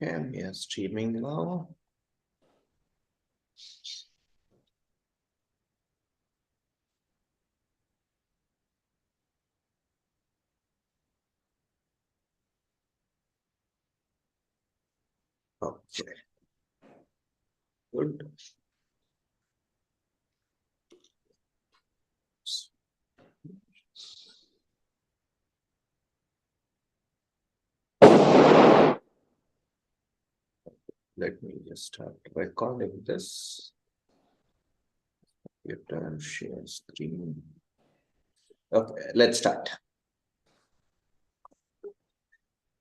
Okay, we are streaming now. Okay. Good. Let me just start recording this. Computer share screen. Okay, let's start.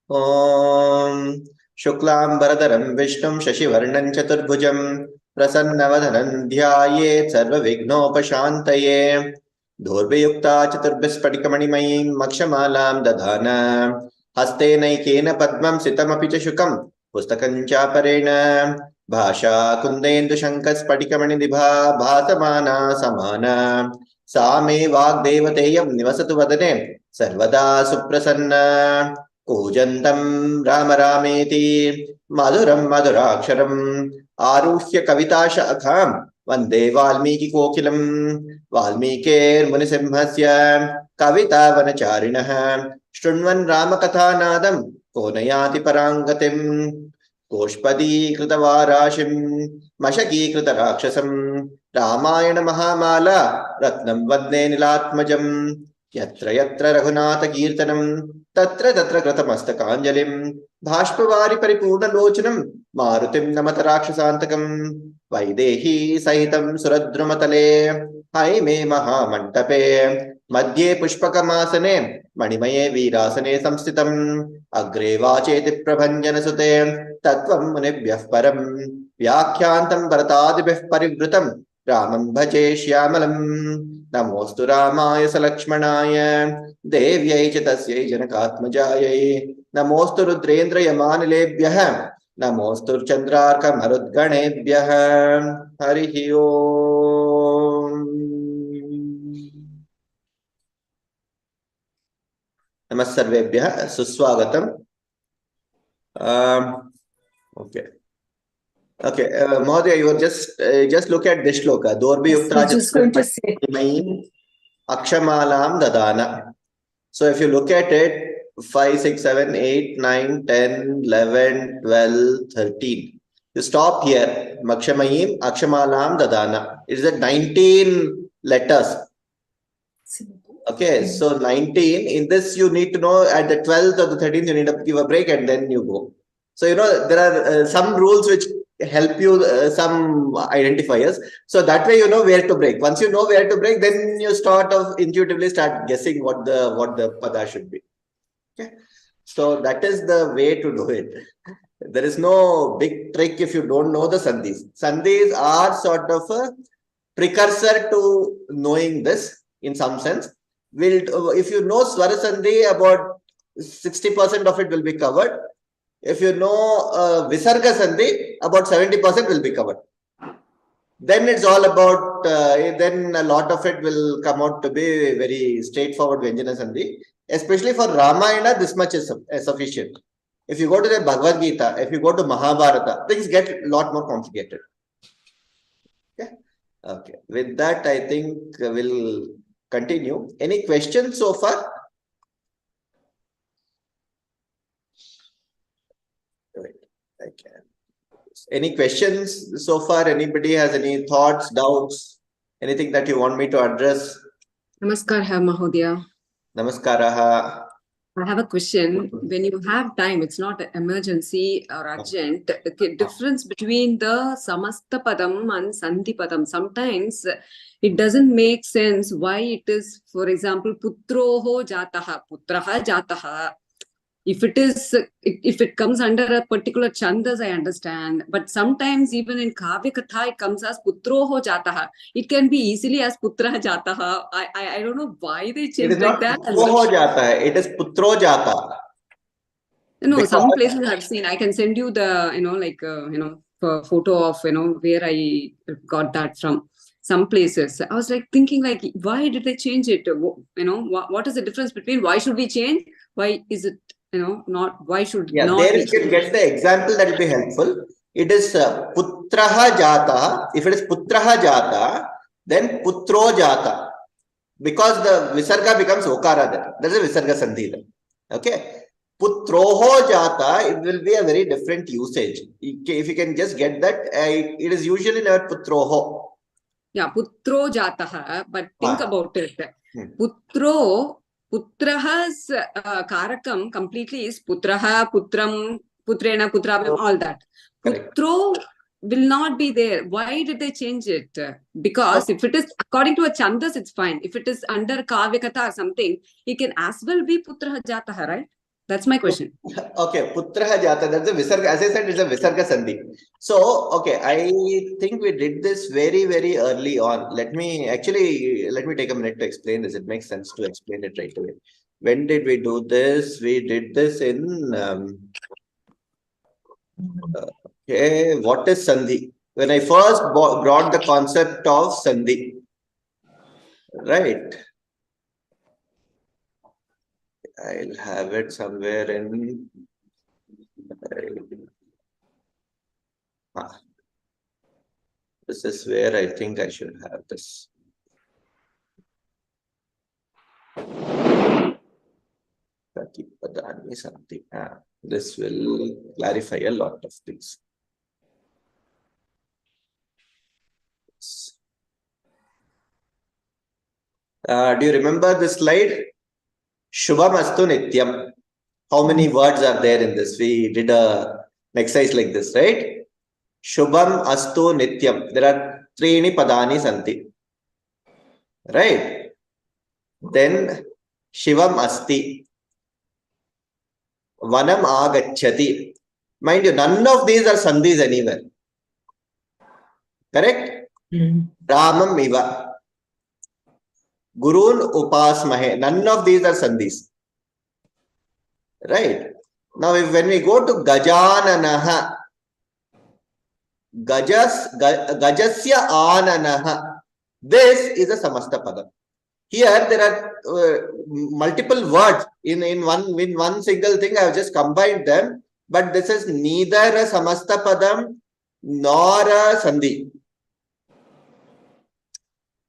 Om Shuklam Bharadaram Vishnum Shashivarnam Chaturbhujam Prasannavadhanam Dhyayet Sarva Vignopashantaye Dhurvayukta Chaturbhispadikamanimayim Makshamalam Dadhana Haste Naikena Padmam Sitamapi Shukam Pustakam Chaparena Bhasha Kundendu Shankas Padikamani Dibha Bhasamana Samana Same Vagdevateyam Nivasatu Vadane Sarvada Suprasanna Kujantam Rama Rameti Maduram Maduraksharam Aruhya Kavita Vande Valmiki Kokilam Valmikir Munisimhasya Kavita Vanacharinaha Shrunvan Ramakathanadam Konayati Parangatim Koshpadi Kritavarashim Mashaki Kritarakshasam Ramayana Mahamala Ratnam Vadne Nilatmajam Yatra Yatra Raghunatha Kirtanam Tatra Tatra Kratamastakāņalim Bhashpavari Paripurna Lochanam Marutim Namatarakshasantakam Vaidehi Sahitam Suradrumatale Haime Mahamantape Madhye Pushpakamasane Manimaye Virasane Samstitam Agre Vacheti Prabhanjana Sute Tattvam Munibhyah Param Vyakhyantam Bharatadibhyah Parivrutam Ramam Bhaje Shyamalam Namostu Ramaya Salakshmanaya Devyai Chatasyai Janakatmajayai Namostu Rudrendra Yamanilebhyah Namostu Chandrarka Marudganebhyah Harihi Om Namassarvebhyah Suswagatam. Okay. Okay, Mahodaya, you just look at this shloka. Dorbi Yukta just going to say. Akshamalam Dadana. So if you look at it, 5, 6, 7, 8, 9, 10, 11, 12, 13. You stop here. Makshamayim, Akshamalam Dadana. It is at 19 letters. Okay, so 19. In this, you need to know at the 12th or the 13th, you need to give a break and then you go. So, you know, there are some rules which help you, some identifiers. So that way you know where to break. Once you know where to break, then you intuitively start guessing what the pada should be. Okay. So that is the way to do it. There is no big trick if you don't know the sandhis. Sandhis are sort of a precursor to knowing this in some sense. If you know Swara Sandhi, about 60% of it will be covered. If you know Visarga Sandhi, about 70% will be covered. Then it's all about, then a lot of it will come out to be very straightforward Vyanjana Sandhi. Especially for Ramayana, this much is sufficient. If you go to the Bhagavad Gita, if you go to Mahabharata, things get a lot more complicated. Okay. Okay. With that, I think we'll continue. Any questions so far? Wait, I can. Any questions so far? Anybody has any thoughts, doubts, anything that you want me to address? Namaskar, Mahodaya. Namaskaraha. I have a question. When you have time, it's not an emergency or urgent. The difference between the Samasta Padam and Sandhi Padam. Sometimes it doesn't make sense why it is, for example, Putroho Jataha, Putraha Jataha. If it comes under a particular chandas, I understand. But sometimes even in Kavya Katha, it comes as Putroho Jataha. It can be easily as Putraha Jataha. I don't know why they changed like that. Putroho Jata. It is Putro Jata. No, because some places I've seen. I can send you the, photo of, where I got that from. Some places. I was like thinking like, why did they change it? What is the difference between why should we change? Why is it not why should Yeah, not there be you can changed? get the example that will be helpful. It is putraha jata. If it is putraha jata, then putro jata. Because the visarga becomes okara there. There is a visarga sandhi there. Okay. Putroho jata, it will be a very different usage. If you can just get that, it is usually never putroho. Yeah, putro jataha, but think about it. Putro, putraha's karakam completely is putraha, putram, putrena, putrabhyam, all that. Correct. Putro will not be there. Why did they change it? Because if it is according to a chandas, it's fine. If it is under kavyakata or something, it can as well be putraha jataha, right? That's my question. Okay, putraha jata, that's a visarga. As I said, it's a visarga sandhi. So, okay, I think we did this very, very early on. Let me take a minute to explain this. It makes sense to explain it right away. When did we do this? We did this in, okay, what is sandhi? When I first brought the concept of sandhi, right? I'll have it somewhere in. This is where I think I should have this. Something. This will clarify a lot of things. Do you remember this slide? Shubham astu nityam. How many words are there in this? We did an exercise like this, right? Shubham astu nityam. There are treeni padani santi. Right? Then Shivam asti. Vanam agacchati. Mind you, none of these are sandhis anywhere. Correct? Ramam iva. Gurun upasmahe. None of these are sandhis. Right? Now, when we go to Gajananaha, Gajasya Ananaha, this is a Samasta Padam. Here, there are multiple words in one single thing. I have just combined them, but this is neither a Samasta Padam nor a Sandhi.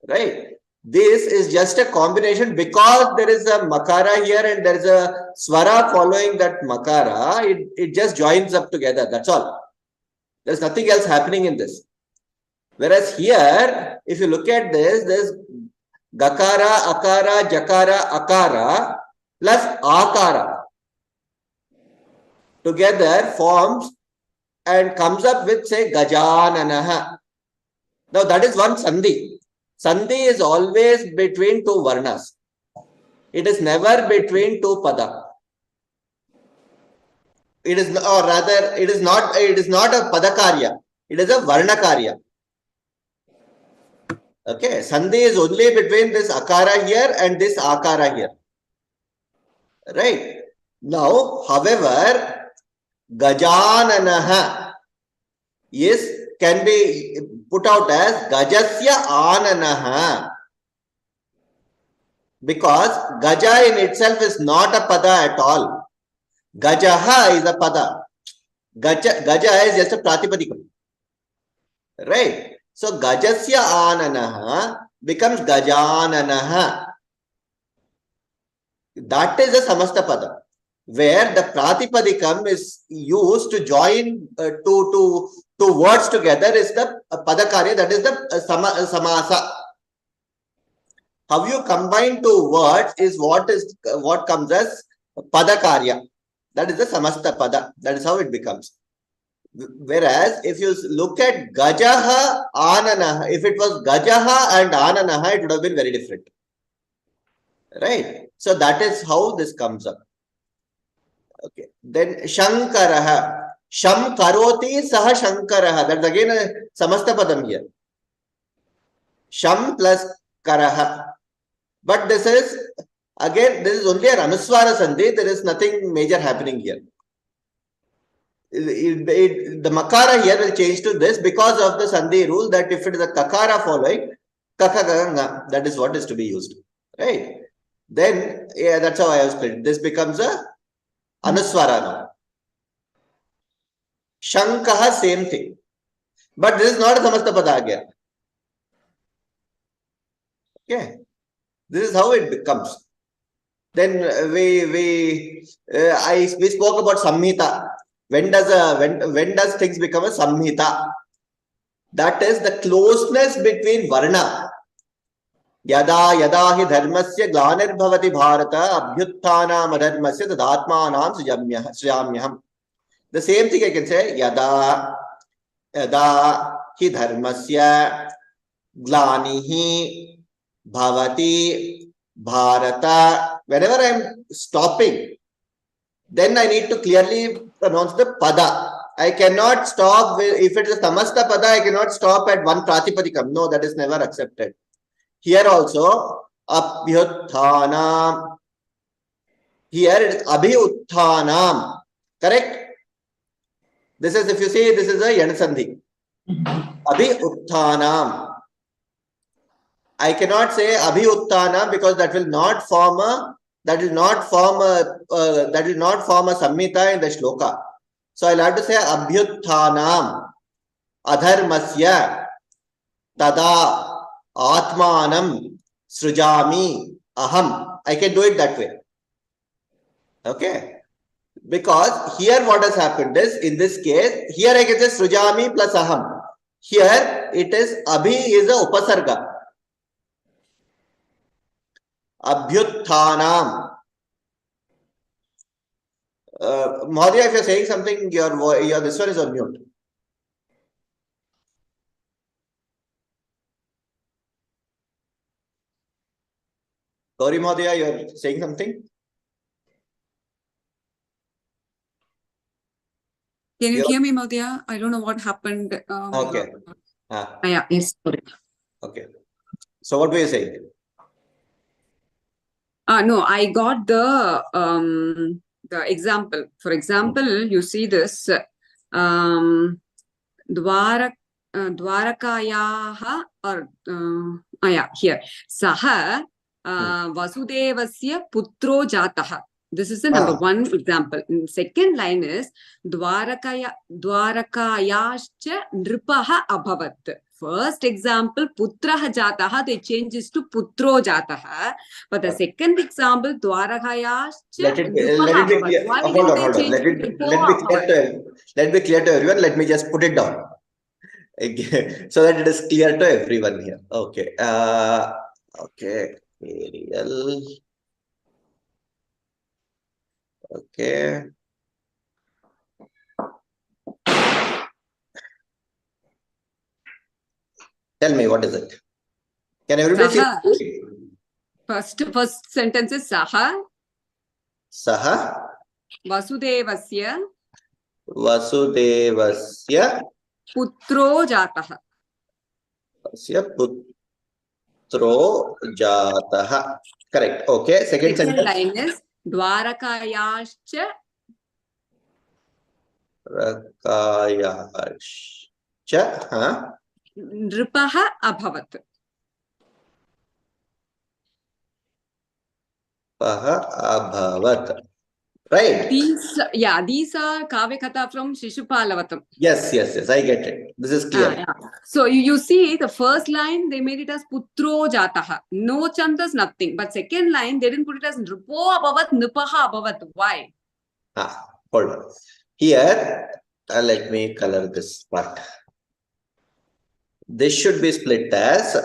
Right? This is just a combination because there is a makara here and there is a swara following that makara. It just joins up together. That's all. There's nothing else happening in this. Whereas here, if you look at this, there's gakara, akara, jakara, akara plus akara together forms and comes up with, say, gajananaha. Now that is one sandhi. Sandhi is always between two varnas. It is never between two pada. It is, or rather, it is not a padakarya. It is a varnakarya. Okay, sandhi is only between this akara here and this akara here. Right? Now, however, gajananaha can be put out as gajasya ananaha. Because gaja in itself is not a pada at all. Gajaha is a pada. Gaja is just a pratipadikam. Right? So gajasya ananaha becomes gajananaha. That is a samasta pada, where the pratipadikam is used to join two words together is the padakarya, that is the samasa. How you combine two words is what comes as padakarya. That is the samasta pada. That is how it becomes. Whereas if you look at gajaha, ananaha, if it was gajaha and ananaha, it would have been very different. Right? So that is how this comes up. Okay. Then shankaraha. Sham karoti saha shankaraha. That's again a samasta padam here. Sham plus karaha. But this is only an anuswara sandhi. There is nothing major happening here. The makara here will change to this because of the sandhi rule that if it is a kakara following, kakaganga, that is what is to be used. Right? Then, yeah, that's how I have split. This becomes a Anuswara now. Shankah, same thing. But this is not a Samastapada again. Okay. This is how it comes. Then we spoke about Samhita. When does things become a Samhita? That is the closeness between Varna. Yada yada hi dharmasya glanirбhavati bharata abhyutthana adharmasya tadatmanam sujamyaham. The same thing I can say. Yada hi dharmasya glanihi bhavati bharata. Whenever I am stopping, then I need to clearly pronounce the pada. I cannot stop if it is samasta pada. I cannot stop at one pratipadikam. No, that is never accepted. Here also, abhyuthanam. Here it is abhyuthanam. Correct? This is, if you see, this is a yanasandhi. Abhyuthanam. I cannot say abhyuthanam because that will not form a samhita in the shloka. So I'll have to say abhyuthanam adharmasya tada atmanam srujami aham. I can do it that way. Okay. Because here what has happened is, in this case, here I can say srujami plus aham. Here it is abhi is a upasarga. Abhyuthanam. Mahodaya, if you're saying something, your this one is on mute. Gauri Mahodaya, you're saying something? Can you hear me, Mahodaya? I don't know what happened. Okay. Yeah, yes, sorry. Okay. So what were you saying? No, I got the example. For example, you see this Dwarakayaha or yeah, here. Saha Vasudevasya Putro Jataha. This is the number one example. Second line is Dwarakayascha Nripaha Abhavat. First example, Putraha Jataha, they changes to Putro Jataha. But the second example, Dwarakayascha Nripaha Abhavat. Why didn't they change to Nripaha Abhavat? Let me clear to everyone. Let me just put it down. Okay. So that it is clear to everyone here. Okay. Okay. Arial. Okay. Tell me, what is it? Can everybody see? First sentence is Saha. Saha. Vasudevasya. Vasudevasya. Putro Jataha. Putro Jataha. Correct. Okay. Second sentence. Line is Dwarakayascha. Rakayascha. Nripaha Abhavat. Abhavat. Right. These are Kavya Katha from Shishupalavatam. Yes, I get it. This is clear. Yeah. So you see the first line, they made it as Putro Jataha. No chandas, nothing. But second line, they didn't put it as Nripo Abhavat, Nipaha Abhavat. Why? Hold on. Here, let me color this part. This should be split as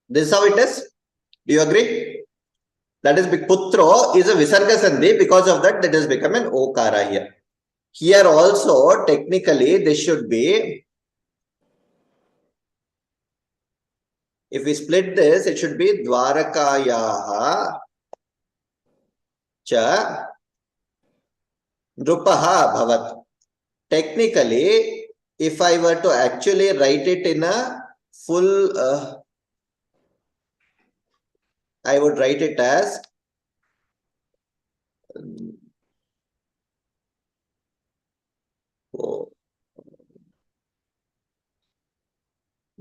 this is how it is. Do you agree? That is, Putro is a Visarga Sandhi. Because of that, has become an Okara here. Here also, technically, this should be, if we split this, it should be Dwarakayaha cha Nrupaha Bhavat. Technically, if I were to actually write it in a full, I would write it as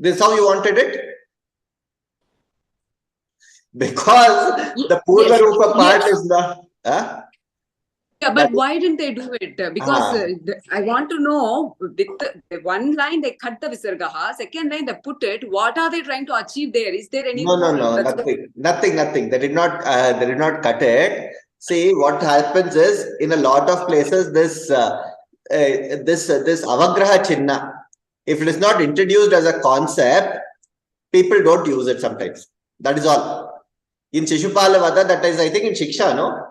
This is how you wanted it? Because the Purva Rupa part is not. Yeah, but why didn't they do it? Because I want to know, with the one line they cut the Visargaha, second line they put it. What are they trying to achieve there? Is there any No, rule? nothing. They did not cut it. See, what happens is, in a lot of places, this avagraha chinna, if it is not introduced as a concept, people don't use it sometimes. That is all. In Shishupala, that is, I think, in Shiksha, no?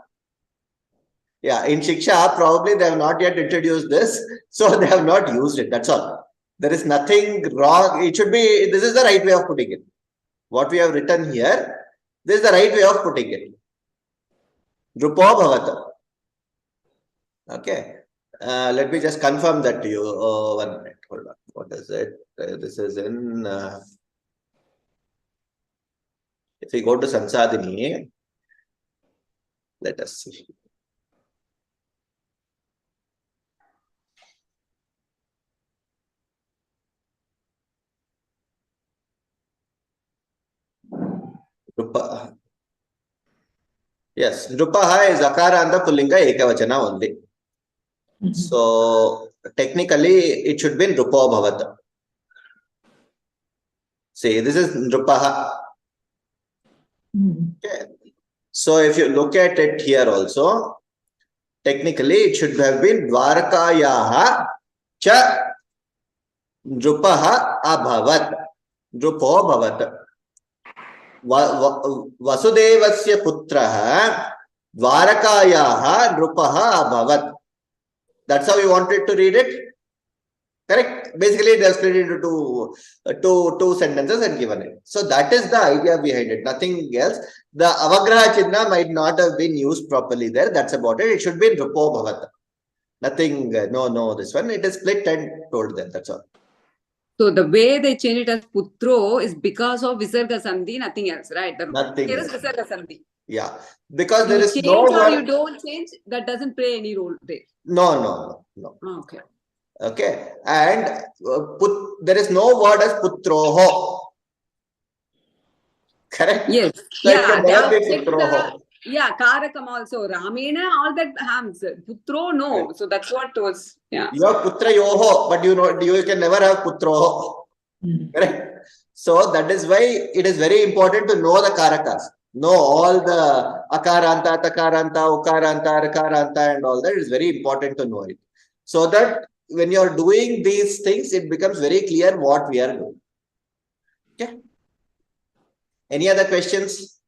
Yeah, in Shiksha, probably they have not yet introduced this, so they have not used it. That's all. There is nothing wrong. It should be, this is the right way of putting it. What we have written here, this is the right way of putting it. Drupo bhavata. Okay. Let me just confirm that to you. 1 minute. Hold on. What is it? This is in. If we go to Sansadini, let us see. Drupa. Yes, Drupaha is Akaranta Pullinga Ekavachana only. So technically it should be in Drupo Bhavata. See, this is Drupaha. Okay. So if you look at it here also, technically it should have been Dwarkayaha cha Drupaha abhavat. Drupo bhavat. Vasudevasya putraha Dwarakayaha Drupaha abhavat. That's how you wanted to read it? Correct? Basically, they have split it into two sentences and given it. So that is the idea behind it. Nothing else. The avagraha chinna might not have been used properly there. That's about it. It should be in Rupo Bhavata. Nothing, no, this one. It is split and told there. That's all. So the way they change it as Putro is because of Visarga Sandhi, nothing else, right? Nothing Here is else. Visarga Sandhi. Yeah. Because there is change no or word. you don't change, that doesn't play any role there. No. Okay. Okay. And there is no word as Putroho. Correct? Yes. So it can never be Putroho. Yeah, Karakam also. Ramena, all that hams. Putro, no. Right. So that's what was. Yeah. You have Putra Yoho, but you can never have Putroho. Correct? So that is why it is very important to know the Karakas. Know all the Akaranta, Takaranta, Ukaranta, Rakaranta and all that. It is very important to know it. So that when you are doing these things, it becomes very clear what we are doing. Okay. Any other questions?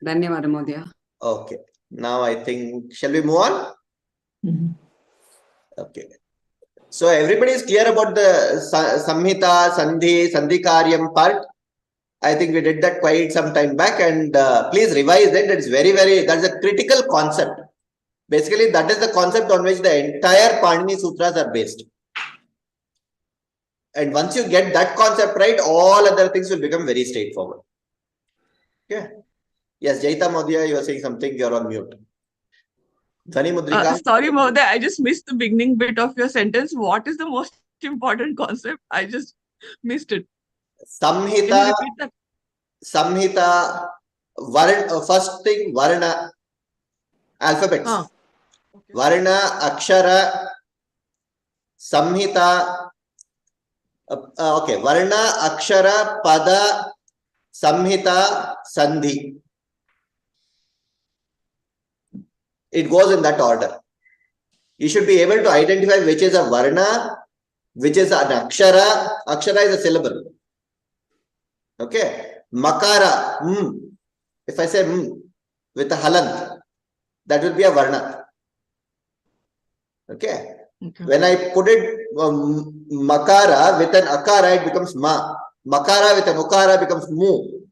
Dhanyawad, Modya. Okay. Now I think, shall we move on? Okay. So everybody is clear about the Samhita, Sandhi Karyam part. I think we did that quite some time back, and please revise it. It's that's a critical concept. Basically, that is the concept on which the entire Panini Sutras are based. And once you get that concept right, all other things will become very straightforward. Okay. Yes, Jaita Modya, you are saying something, you're on mute. Dhani Mudrika. Sorry, Mohoday, I just missed the beginning bit of your sentence. What is the most important concept? I just missed it. Samhita. Samhita. First thing, Varna. Alphabets. Okay. Varna, Akshara, Samhita. Okay. Varna, Akshara, Pada, Samhita, Sandhi. It goes in that order. You should be able to identify which is a Varna, which is an Akshara. Akshara is a syllable. Okay. Makara. If I say with a halant, that will be a Varna. Okay. When I put it Makara with an Akara, it becomes Ma. Makara with an Ukara becomes Mu.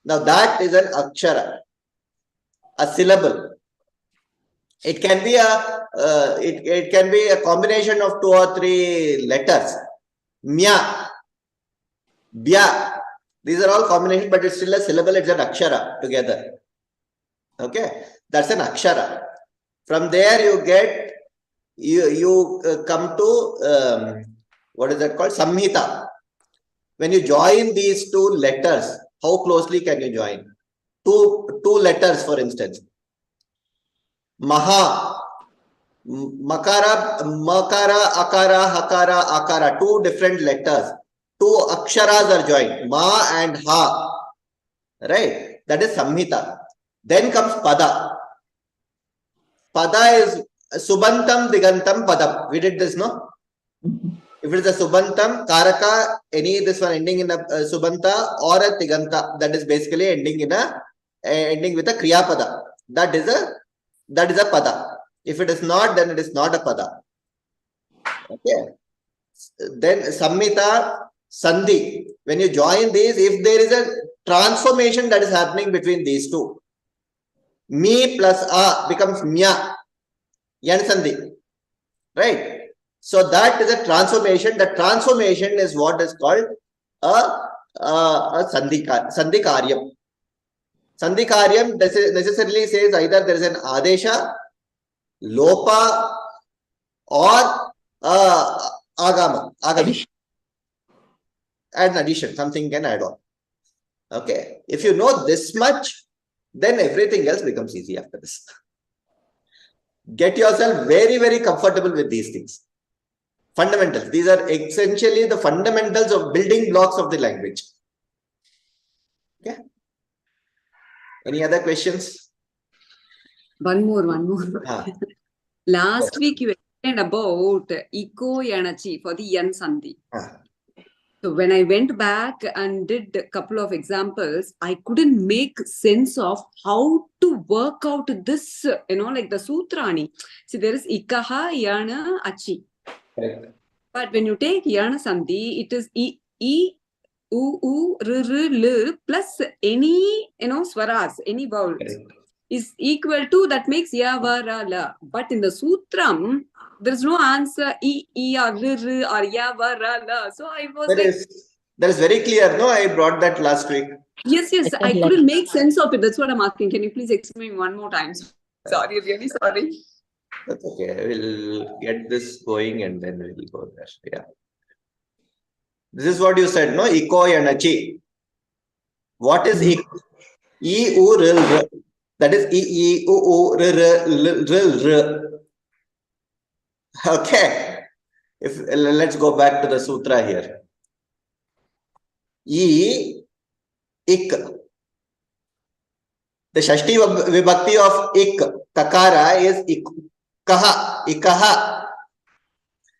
Now that is an Akshara, a syllable. It can be it can be a combination of 2 or 3 letters. Mya, Bya. These are all combinations, but it's still a syllable. It's an Akshara together. Okay, that's an Akshara. From there you get you come to What is that called? Samhita. When you join these two letters, how closely can you join? Two letters, for instance. Maha, Makara, Akara, Hakara, Akara. Two different letters. Two aksharas are joined. Ma and Ha. Right? That is Samhita. Then comes Pada. Pada is Subantam, Digantam, Padam. We did this, no? If it is a Subantam, Karaka, any this one ending in a Subanta or a Tiganta, that is basically ending with a Kriya Pada. That is a Pada. If it is not, then it is not a Pada. Okay. Then Samhita, Sandhi. When you join these, if there is a transformation that is happening between these two, Mi plus A becomes Mya, Yan Sandhi. Right? So that is a transformation. The transformation is what is called a Sandhikaryam. Sandhikaryam necessarily says either there is an Adesha, Lopa, or Agama. Add an addition, something can add on. Okay. If you know this much, then everything else becomes easy after this. Get yourself very, very comfortable with these things. Fundamentals. These are essentially the fundamentals of building blocks of the language. Okay. Any other questions? One more. Last Yes. week you explained about Iko Yanachi for the Yan Sandhi. So when I went back and did a couple of examples, I couldn't make sense of how to work out this, like the Sutrani. See, there is Ikaha, Yana, Achi. Correct. But when you take Yana Sandhi, it is I, U, R, L plus any, swaras, any vowels. Correct. Is equal to, that makes ya, va, ra, la. But in the Sutram, there is no answer I, or R, or ya, va, ra, la. So I was that is very clear. No, I brought that last week. Yes, I couldn't make sense of it. That's what I'm asking. Can you please explain one more time? Sorry, really sorry. That's okay. We'll get this going and then we'll go there. Yeah. This is what you said, no? Iko and Achi. What is I, U, R, R? That is I, U, R, R. Okay. Let's go back to the sutra here. Ik. The Shashti Vibhakti of ik, Takara, is ikaha, ikaha,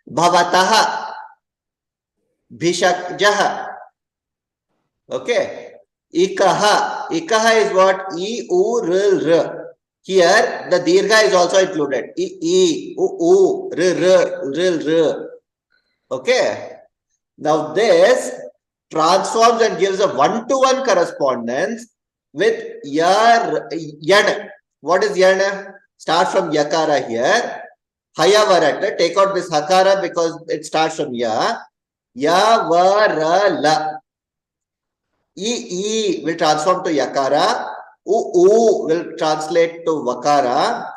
bhavataha, bhishakjaha. Okay. Ikaha. Ikaha is what? I, U, R, R. Here, the dirgha is also included. I, U, R, R. Okay. Now, this transforms and gives a one-to-one correspondence with yan. What is yan? Start from yakara here. Hayavarata. Take out this hakara because it starts from ya. Yavarala. I will transform to yakara. U will translate to vakara.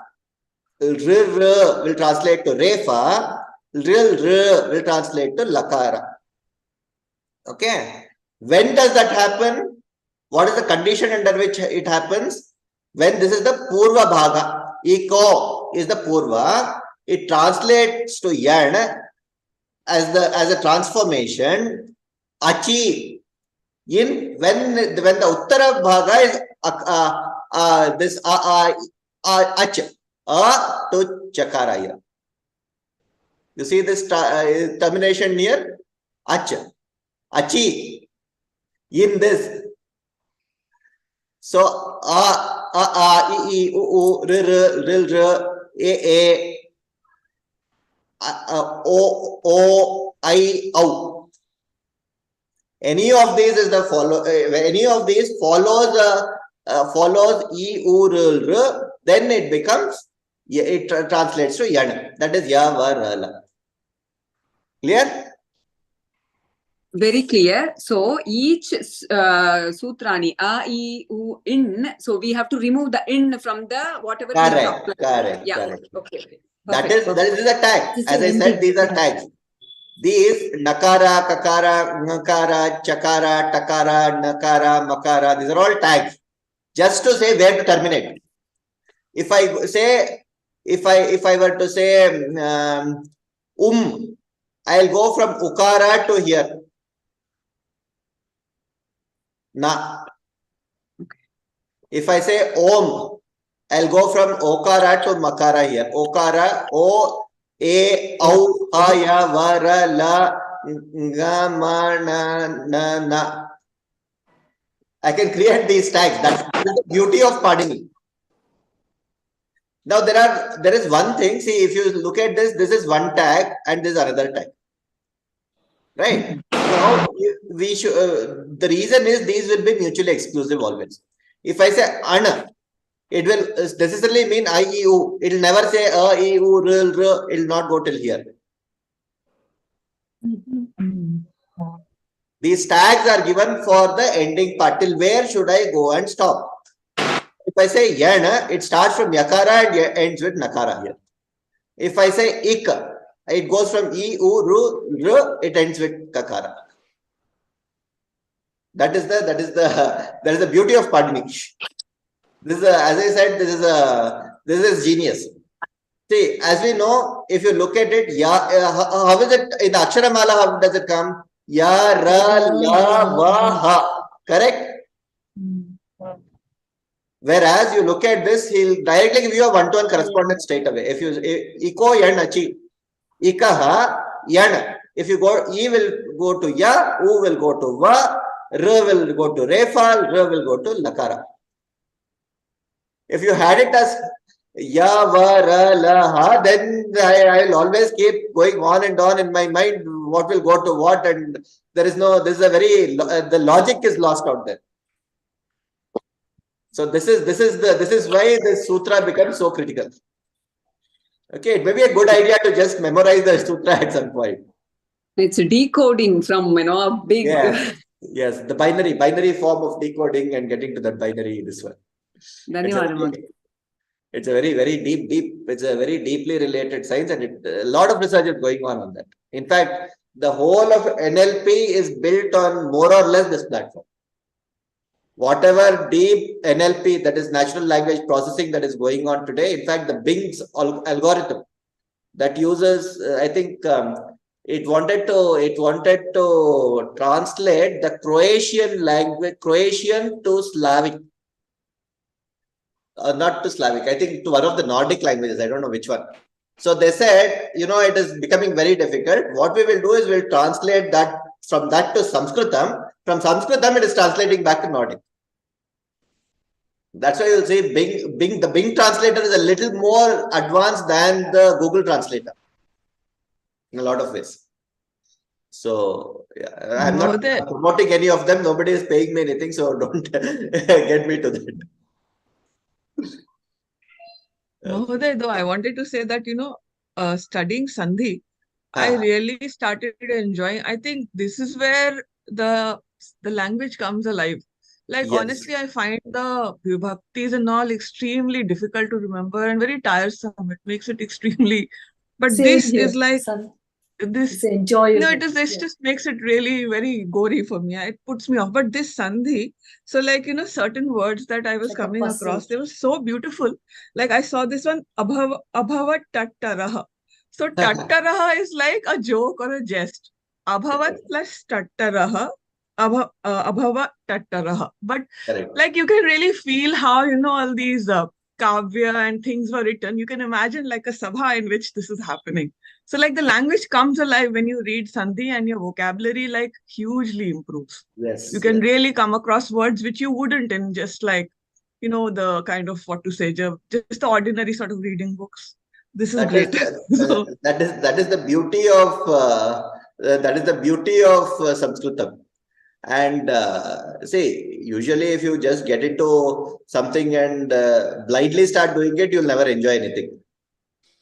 R will translate to refa. R will translate to lakara. Okay. When does that happen? What is the condition under which it happens? When this is the Purva Bhaga. Iko is the Purva. It translates to Yan as a transformation. Achi. When the Uttara Bhaga is this Ach. To Chakaraya. You see this termination here? Ach. Achi. In this. So, I, U, R, A, O, I, O. Any of these is the follow. Any of these follows I, U, R, then it becomes. It translates to Yana. That is Yavarala. Clear? Very clear. So each sutrani, a, I, u, in. So we have to remove the in from the whatever. Correct. Yeah. Correct. Okay. That is the tag. As I said, these are tags. These nakara, kakara, ngakara, chakara, takara, nakara, makara, these are all tags just to say where to terminate. If I say, if I were to say I'll go from ukara to here. Na. If I say om, I'll go from okara to makara here. Okara, o, a, au, ha, ya, va, ra, la, nga, ma, na. I can create these tags. That's the beauty of Padini. Now there is one thing. See, if you look at this, this is one tag and this is another tag. Right? Now we should. The reason is these will be mutually exclusive always. If I say ana, it will necessarily mean I, E, U. It will never say a, E, U, R, R. It will not go till here. These tags are given for the ending part. Till where should I go and stop? If I say yana, it starts from yakara and ends with nakara here. If I say ik, it goes from e, u, ru, it ends with kakara. That is the beauty of Padini. This is as I said, this is genius. See, as we know, if you look at it, how is it in the Aksharamala? How does it come? Ya, ra, la, va, ha. Correct? Whereas you look at this, he'll directly give you a one-to-one correspondence straight away. If you iko yan achi, ikaha yan. If you go, e will go to ya, u will go to va, r will go to refa, r will go to lakara. If you had it as ya, va, ra, la, ha, then I'll always keep going on and on in my mind. What will go to what, and there is no. This is a very the logic is lost out there. So this is why this sutra becomes so critical. Okay, it may be a good idea to just memorize the sutra at some point. It's decoding from a big. Yes, the binary form of decoding and getting to that binary. This one. It's a very deep. It's a very deeply related science, and a lot of research is going on that. In fact, the whole of NLP is built on more or less this platform. Whatever deep NLP, that is natural language processing, that is going on today. In fact, the Bing's algorithm that uses, I think, it wanted to translate the Croatian language, Croatian to Slavic. Not to Slavic, I think to one of the Nordic languages. I don't know which one. So they said, it is becoming very difficult. What we will do is we'll translate that from that to Sanskritam. From Sanskritam, it is translating back to Nordic. That's why you'll see the Bing translator is a little more advanced than the Google translator in a lot of ways. So I'm not promoting any of them. Nobody is paying me anything, so don't get me to that. Mahoday, though, I wanted to say that, studying Sandhi, I really started enjoying. I think this is where the language comes alive. Like, honestly, I find the vibhaktis and all extremely difficult to remember and very tiresome. It makes it extremely, but this is like, this, enjoyable. it just makes it really very gory for me. It puts me off. But this Sandhi, so like, certain words that I was coming across, they were so beautiful. Like I saw this one, abhava tattaraha. So tattaraha is like a joke or a jest. Abhavat plus tattaraha, abhava tattaraha. But like you can really feel how, all these kavya and things were written. You can imagine like a sabha in which this is happening. So like the language comes alive when you read Sandhi, and your vocabulary like hugely improves. Yes. You can really come across words which you wouldn't in just like, the kind of what to say, just the ordinary sort of reading books. This is great. That is the beauty of Sanskritam. And see, usually if you just get into something and blindly start doing it, you'll never enjoy anything.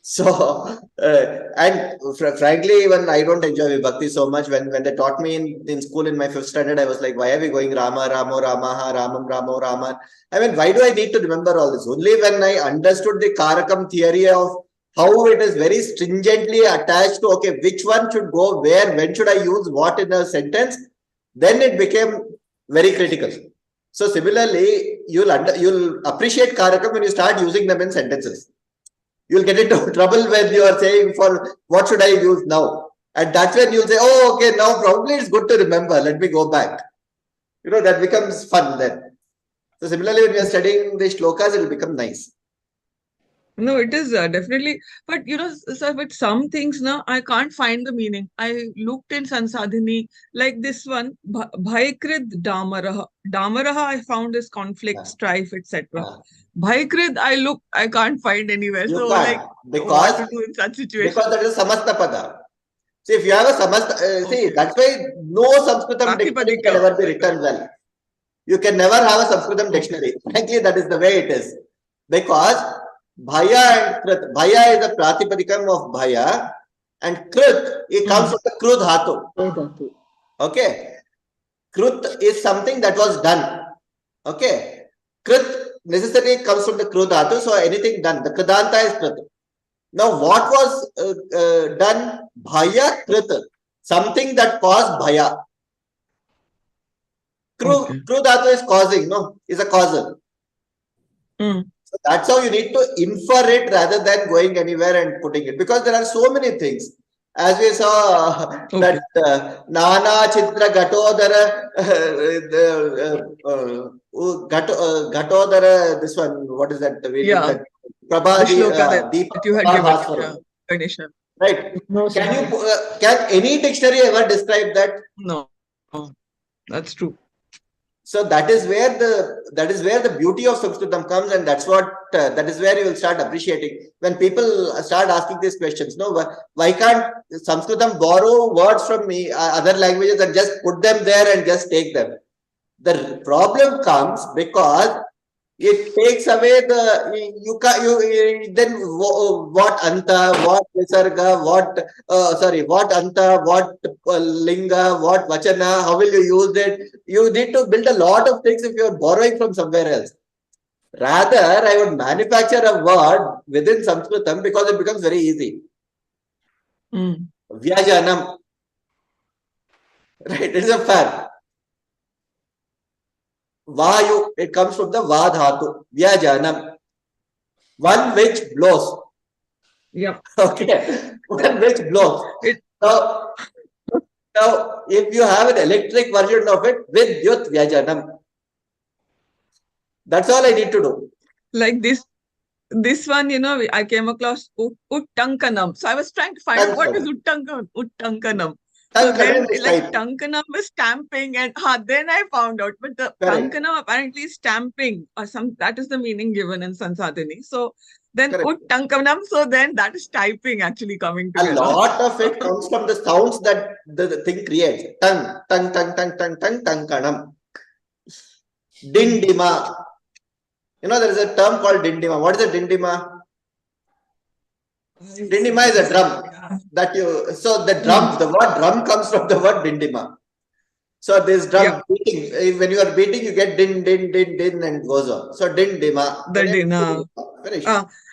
So, and frankly, even I don't enjoy Vibhakti so much. When they taught me in school in my 5th standard, I was like, why are we going Rama, Ramo, Ramaha, Ramam, Ramo, Raman? I mean, why do I need to remember all this? Only when I understood the Karakam theory of how it is very stringently attached to, okay, which one should go where, when should I use what in a sentence, then it became very critical. So similarly, you'll appreciate karakam when you start using them in sentences. You'll get into trouble when you are saying for what should I use now. And that's when you'll say, oh, okay, now probably it's good to remember. Let me go back. That becomes fun then. So similarly, when we are studying the shlokas, it will become nice. No, it is definitely, but sir, with some things now, I can't find the meaning. I looked in Sansadhini, like this one, Bhaikrid Damaraha. Damaraha, I found is conflict, strife, etc. Bhaikrid, I can't find anywhere. You So, can't, what to do in such situations? Because that is samasta pada. See, if you have a samasta, see, that's why no Sanskritam dictionary can ever be written well. You can never have a Sanskritam dictionary. Frankly, that is the way it is. Because Bhaya and Krit. Bhaya is the Pratipadikam of Bhaya, and Krit, it comes from the Krud Dhatu. Okay. Krut is something that was done. Okay. Krit necessarily comes from the Krud Dhatu, so anything done. The Kridanta is Krit. Now, what was done? Bhaya Krit. Something that caused Bhaya. Krud Dhatu is causing, no? Is a causal. So that's how you need to infer it rather than going anywhere and putting it, because there are so many things. As we saw that Nana Chitra Gatodara, Gatodara, this one, what is that? We did that. Prabha that you had given. Right. Can any dictionary ever describe that? No, that's true. So that is where the beauty of Sanskritam comes, and that is where you will start appreciating when people start asking these questions. No, why can't Sanskritam borrow words from other languages and just put them there and just take them? The problem comes because it takes away then what anta, what visarga, what anta, what linga, what vachana, how will you use it? You need to build a lot of things if you are borrowing from somewhere else. Rather, I would manufacture a word within Sanskritam because it becomes very easy. Vyajanam. Right, it's a fact. Vayu, it comes from the Va dhatu, Vyajanam. One which blows. Yep. Okay. One which blows. Now, if you have an electric version of it, Vidyut Vyajanam. That's all I need to do. Like this one, I came across Uttankanam. So I was trying to find what is Uttankanam. So then, like Tankanam was stamping, and then I found out. But the Tankanam apparently is stamping, or that is the meaning given in Sansadhini. So then Uttankanam, so then that is typing actually coming together. A lot of it comes from the sounds that the thing creates. Tang, tang, tang, tang, tang, tang, tankanam. Dindima. There is a term called dindima. What is a dindima? Dindima is a drum. So the drum, the word drum comes from the word dindima. So this drum beating, when you are beating, you get din, din, din, din, and goes on. So dindima. The dina.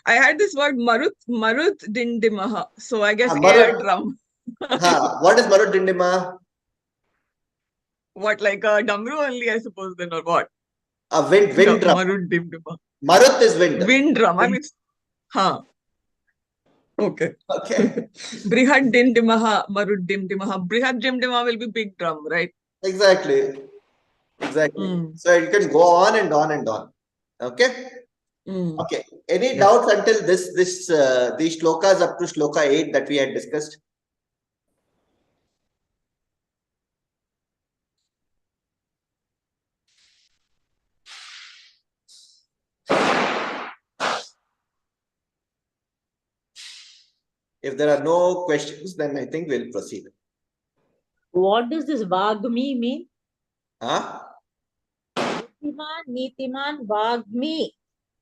I had this word marut dindimaha. So I guess air drum. What is marut dindima? What, like a damru only, I suppose, then, or what? A wind drum. Marut dindima. Marut is wind. Wind drum. I mean, Okay. Brihad dimdimaha, marud dimdimaha. Brihad dimdimaha will be big drum, right? Exactly. So you can go on and on and on. Okay. Okay. Any doubts until these shlokas up to shloka 8 that we had discussed? If there are no questions, then I think we'll proceed. What does this Vagmi mean? Nitiman, Vagmi.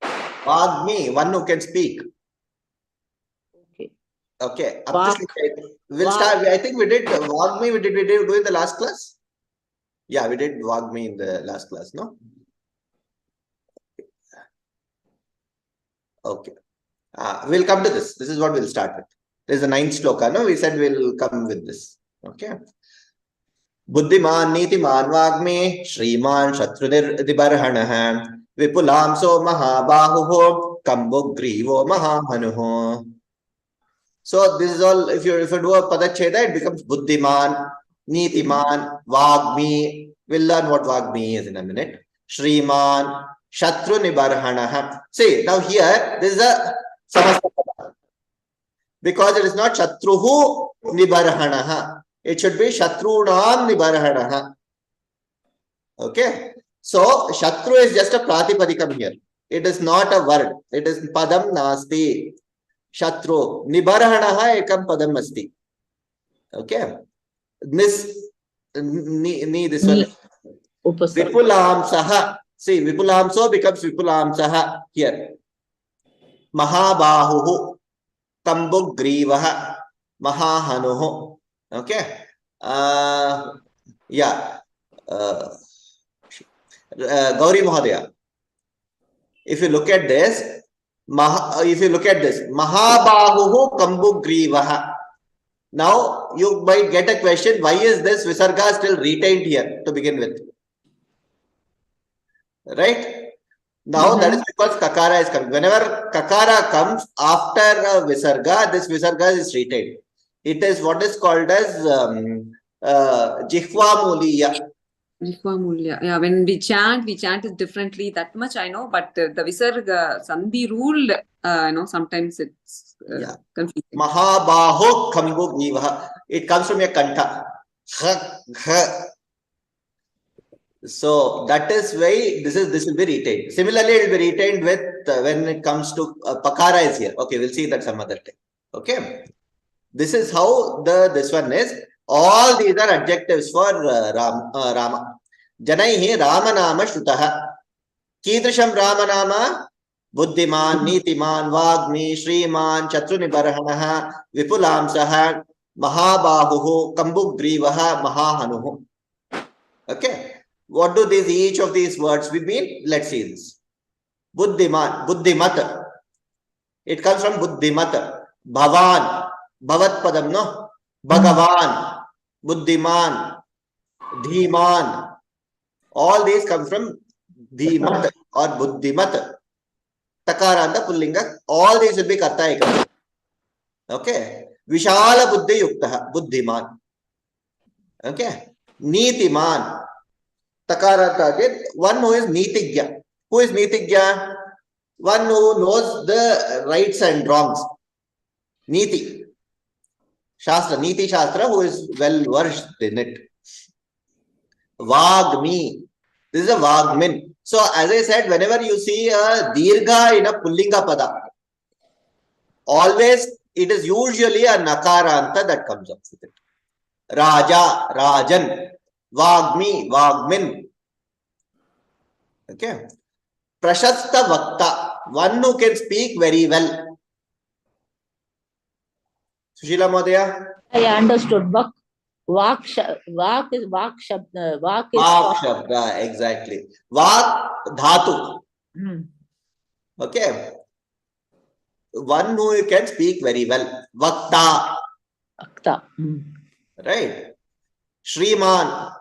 Vagmi, one who can speak. Okay. We'll start. I think we did Vagmi. We did do in the last class? Yeah, we did Vagmi in the last class, no? Okay. We'll come to this. This is what we'll start with. This is the 9th shloka. No, we said we'll come with this. Okay. Buddhiman nitiman vagme shriman shatrudirbarhanah vipulamso mahabahuho kambugrivo mahahanuho. So this is all, if you do a padacheda, it becomes Buddhiman, Nitiman, Vagmi. We'll learn what Vagmi is in a minute. Shriman, Shatru Nibarhanaha. See, now here, this is a Samastapada. Because it is not Shatruhu Nibarhanaha. It should be Shatrunam Nibarhanaha. Okay. So, Shatru is just a Pratipadikam here. It is not a word. It is Padam Nasti. Shatru. Nibarhanaha ekam padam asti. Okay. This one. Vipulamsaha. See, Vipulamso becomes Vipulamsaha here. Mahabahuhu. Kambugrivaha. Mahahanuhu. Okay. Yeah. Gauri Mahadaya. If you look at this, Mahabahuhu Kambugrivaha. Now, you might get a question, why is this Visarga still retained here to begin with? Right? Now, that is because Kakara is coming. Whenever Kakara comes after a Visarga, this Visarga is retained. It is what is called as Jihva Muliya. Yeah, when we chant it differently. That much I know, but the Visarga Sandhi rule, sometimes it's confusing. Mahabaho Kambugrivaha. It comes from a kanta. So that is why this will be retained. Similarly, it will be retained with when it comes to Pakara is here. Okay, we'll see that some other time. Okay, this is how this one is. All these are adjectives for Rama. Janaihi Ramanama Shrutaha. Kidrisham Ramanama Buddhiman, Nitiman, Vagmi, Shriman, Chatrunibarhanaha, Vipulamsaha, Mahabahuhu, Kambugrivaha, Mahahanuhu. Okay. What do each of these words mean? Let's see this. Buddhiman, Buddhimata. It comes from Buddhimata. Bhavan, Bhavat Padam, no? Bhagavan, Buddhiman, Dhiman. All these come from Dhimata or Buddhimata. Takaranda Pullinga. All these will be Karta Ekam. Okay. Vishala Buddhi Yuktaha, Buddhiman. Okay. Nitiman. Takaranta again. One who is Nitigya. Who is Nitigya? One who knows the rights and wrongs. Niti. Shastra. Niti Shastra, who is well versed in it. Vagmi. This is a Vagmin. So, as I said, whenever you see a Dirgha in a Pullinga Pada, always it is usually a Nakaranta that comes up with it. Raja, Rajan, Vagmi, Vagmin. Okay. Prashasta Vakta, one who can speak very well. Sushila Madhya? I understood. Vak is Vak Shabda. Vak is Vak Shabda, exactly. Vak Dhatu. Okay. One who can speak very well. Vakta. Vakta. Right. Shriman.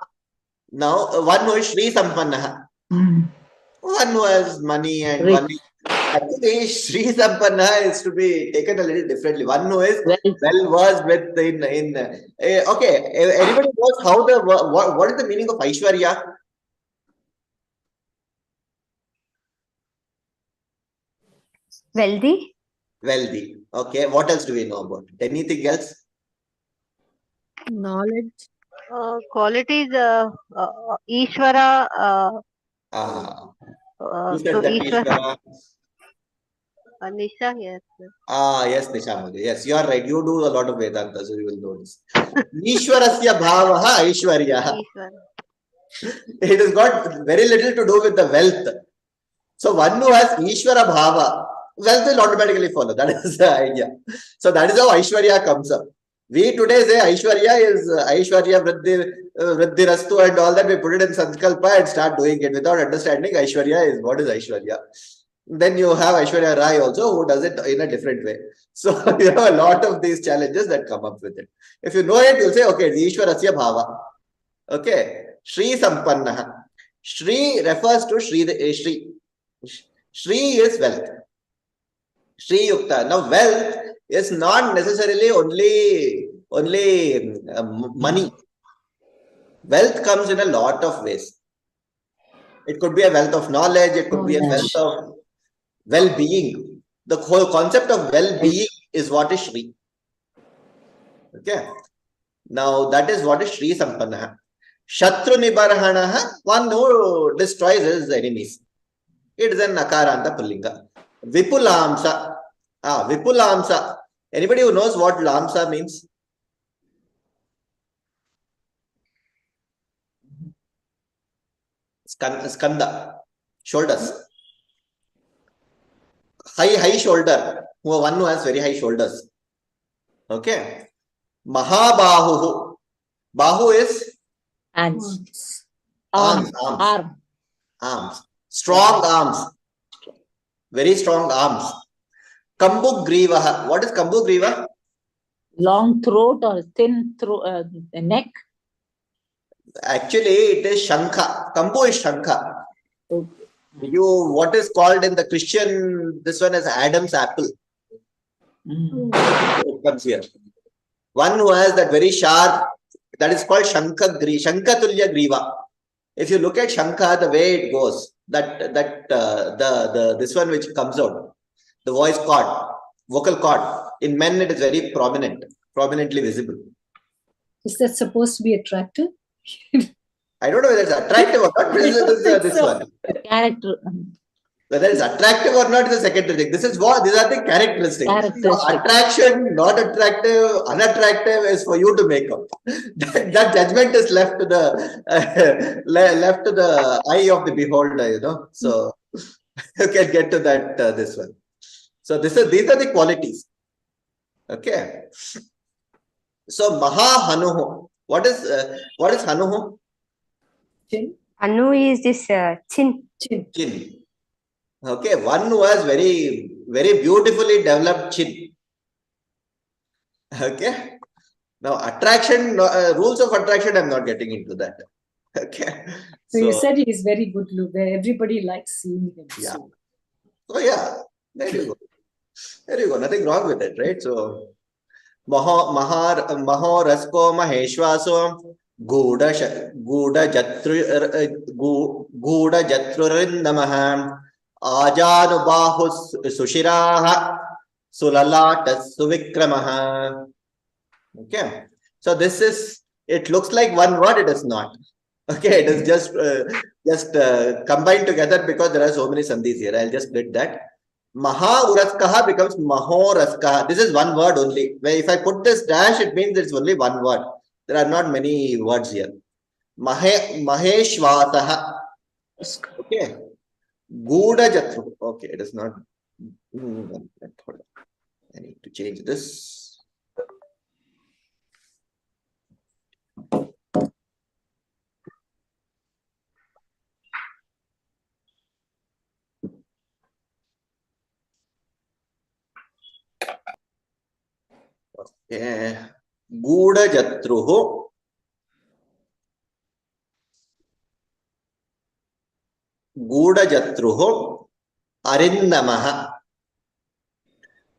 Now, one who is Shri Sampannaha. One who has money and money. Actually, Shri Sampanna is to be taken a little differently. One who is well versed with okay. Everybody knows how what is the meaning of Aishwarya? Wealthy. Wealthy. Okay. What else do we know about it? Anything else? Knowledge. Qualities. Ishvara. Who said that Ishvara? Nisha, yes. Yes, Nisha. Yes, you are right. You do a lot of Vedanta, so you will know this. Ishwarasya bhavaha Aishwarya. It has got very little to do with the wealth. So one who has Ishvara bhava, wealth will automatically follow. That is the idea. So that is how Aishwarya comes up. We today say Aishwarya is Aishwarya Vriddhi Rastu and all that. We put it in Sankalpa and start doing it without understanding Aishwarya is what is Aishwarya. Then you have Aishwarya Rai also, who does it in a different way. So you have a lot of these challenges that come up with it. If you know it, you'll say, okay, Ishwarasya Bhava. Okay, Shri Sampannaha. Shri refers to Shri. Shri is wealth. Shri Yukta. Now, wealth is not necessarily only money. Wealth comes in a lot of ways. It could be a wealth of knowledge. It could be a wealth of well-being. The whole concept of well-being is what is Shri. Okay. Now, that is what is Shri Sampannaha. Shatru Nibarhanaha, one who destroys his enemies. It is an Akaranta Pullinga. Vipulamsa. Vipulamsa. Anybody who knows what Lamsa means? Skanda. Shoulders. High shoulder. One who has very high shoulders. Okay. Mahabahu. Bahu is? Hands. Arms. Strong arms. Very strong arms. Kambu Griva. What is Kambu Griva? Long throat or thin throat, neck. Actually, it is Shankha. Kambu is Shankha. What is called in the Christian, this one is Adam's apple. It comes here. One who has that very sharp, that is called Shankatulya Griva. If you look at Shankha, the way it goes, this one which comes out, the voice cord, vocal cord, in men it is very prominently visible. Is that supposed to be attractive? I don't know whether it's attractive or not. This one. Character. Whether it's attractive or not is a secondary thing. These are the characteristics. Attraction, not attractive, unattractive is for you to make up. That judgment is left to the eye of the beholder, So you can get to that this one. So these are the qualities. Okay. So Maha Hanuhu. What is Hanuhu? Chin. Anu is this chin. Chin. Okay, one who has very, very beautifully developed chin. Okay. Now, attraction, rules of attraction, I'm not getting into that. Okay. So you said he is very good look. Everybody likes seeing him. Yeah. So yeah, there you go. There you go. Nothing wrong with it, right? So Maho Rasko Maheshwaso Guda Jatrurindamaha Ajanubahus Sushiraha Sulalata Suvikramaha. Okay. So this is, it looks like one word, it is not. Okay, it is just combined together because there are so many sandhis here. I'll just split that. Maha Uraskaha becomes Mahoraskaha. This is one word only. Where if I put this dash, it means it's only one word. There are not many words here. Maheshwataha. Okay. Guda Jatru. Okay, it is not. I need to change this. Okay. Guda Jatruhu. Guda Jatruhu Arindamaha.